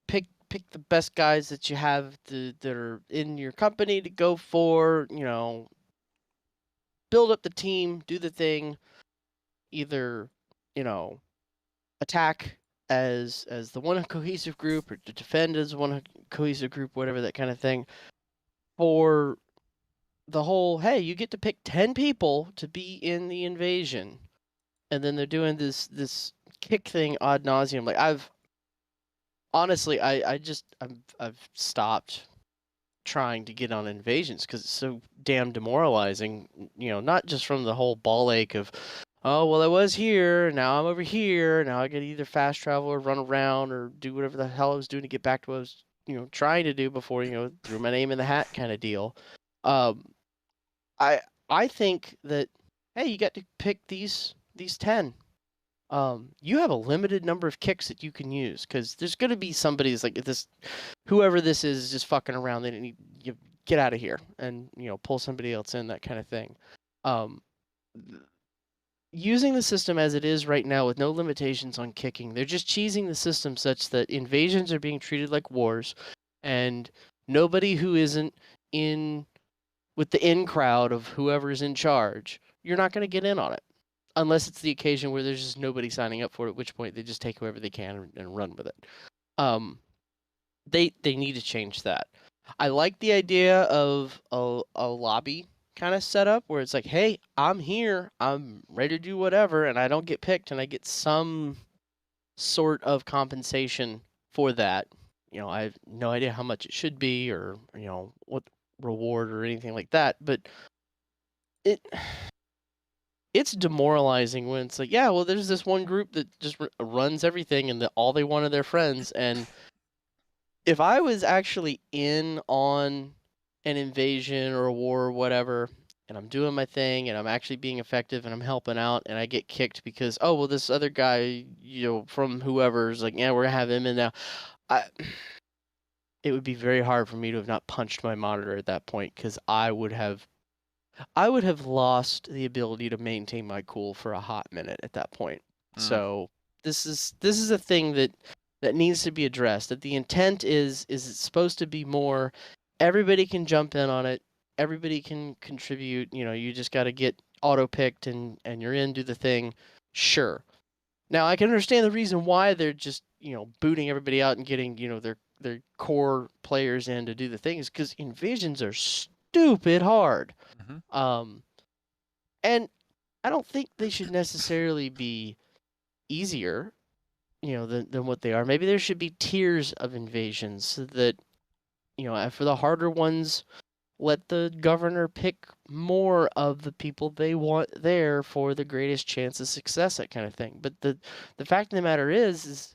Pick the best guys that you have that are in your company to go for, build up the team, do the thing, either, attack as the one cohesive group, or to defend as one cohesive group, whatever, that kind of thing. For the whole, hey, you get to pick 10 people to be in the invasion, and then they're doing this kick thing ad nauseum. Like, I've stopped trying to get on invasions because it's so damn demoralizing. Not just from the whole ball ache of, oh, well, I was here, now I'm over here, now I gotta either fast travel or run around or do whatever the hell I was doing to get back to what I was, trying to do before, threw my name in the hat kind of deal. I think that, hey, you got to pick these 10. you have a limited number of kicks that you can use, because there's going to be somebody's like, if this, whoever this is just fucking around. They need you get out of here and pull somebody else in, that kind of thing. Using the system as it is right now with no limitations on kicking, they're just cheesing the system such that invasions are being treated like wars, and nobody who isn't in with the in crowd of whoever's in charge, you're not going to get in on it. Unless it's the occasion where there's just nobody signing up for it, at which point they just take whoever they can and run with it. They need to change that. I like the idea of a lobby kind of setup where it's like, hey, I'm here, I'm ready to do whatever, and I don't get picked, and I get some sort of compensation for that. I have no idea how much it should be, or what reward or anything like that, but it's demoralizing when it's like, yeah, well, there's this one group that just runs everything, and all they want are their friends. And if I was actually in on an invasion or a war or whatever, and I'm doing my thing, and I'm actually being effective, and I'm helping out, and I get kicked because, oh, well, this other guy, from whoever's like, yeah, we're gonna have him in now. It would be very hard for me to have not punched my monitor at that point, because I would have lost the ability to maintain my cool for a hot minute at that point. So this is a thing that needs to be addressed. That the intent is it's supposed to be more, everybody can jump in on it, everybody can contribute. You just got to get auto picked and you're in, do the thing. Sure. Now I can understand the reason why they're just booting everybody out and getting their core players in to do the things, because invasions are stupid hard. And I don't think they should necessarily be easier, than what they are. Maybe there should be tiers of invasions so that, for the harder ones, let the governor pick more of the people they want there for the greatest chance of success, that kind of thing. But the fact of the matter is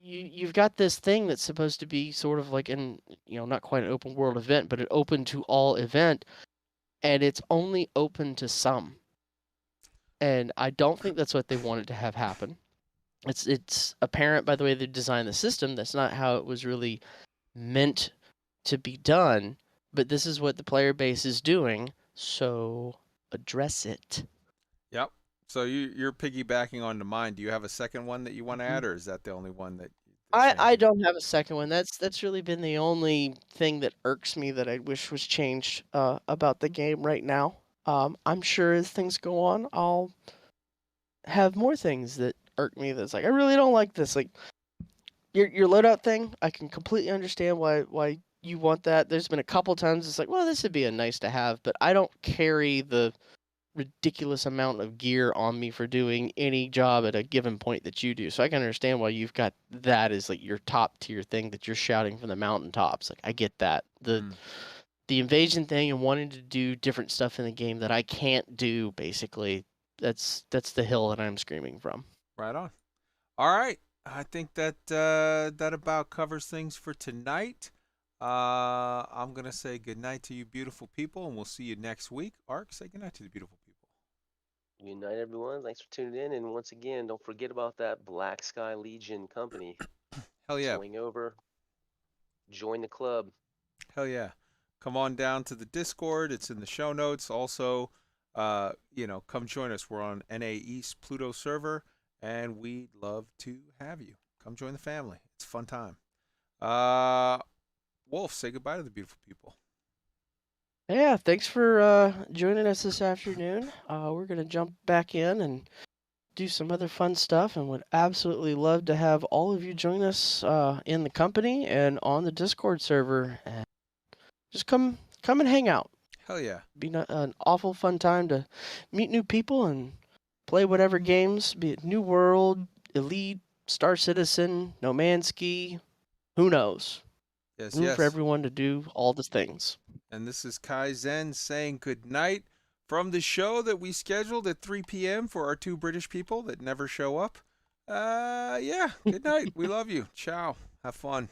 you've got this thing that's supposed to be sort of like not quite an open world event, but an open to all event, and it's only open to some. And I don't think that's what they wanted to have happen. It's apparent by the way they designed the system that's not how it was really meant to be done, but this is what the player base is doing, so address it. Yep. So you're piggybacking onto mine. Do you have a second one that you want to add, or is that the only one that... I don't have a second one. That's really been the only thing that irks me that I wish was changed about the game right now. I'm sure as things go on, I'll have more things that irk me. That's like, I really don't like this. Like your loadout thing, I can completely understand why you want that. There's been a couple times it's like, well, this would be a nice to have, but I don't carry the ridiculous amount of gear on me for doing any job at a given point that you do. So I can understand why you've got that as like your top tier thing that you're shouting from the mountaintops. Like, I get that. The invasion thing and wanting to do different stuff in the game that I can't do, basically, that's the hill that I'm screaming from. Right on. All right. I think that that about covers things for tonight. I'm going to say goodnight to you beautiful people, and we'll see you next week. Ark, say goodnight to the beautiful people. Good night, everyone. Thanks for tuning in. And once again, don't forget about that Black Sky Legion company. Hell yeah. Swing over. Join the club. Hell yeah. Come on down to the Discord. It's in the show notes. Also, come join us. We're on NA East Pluto server, and we'd love to have you. Come join the family. It's a fun time. Wolf, say goodbye to the beautiful people. Yeah, thanks for joining us this afternoon. We're going to jump back in and do some other fun stuff, and would absolutely love to have all of you join us in the company and on the Discord server. And just come and hang out. Hell yeah. Be an awful fun time to meet new people and play whatever games, be it New World, Elite, Star Citizen, No Man's Ski, who knows. Yes. For everyone to do all the things. And this is Kai Zen saying good night from the show that we scheduled at 3 p.m. for our two British people that never show up. Good night. We love you. Ciao. Have fun.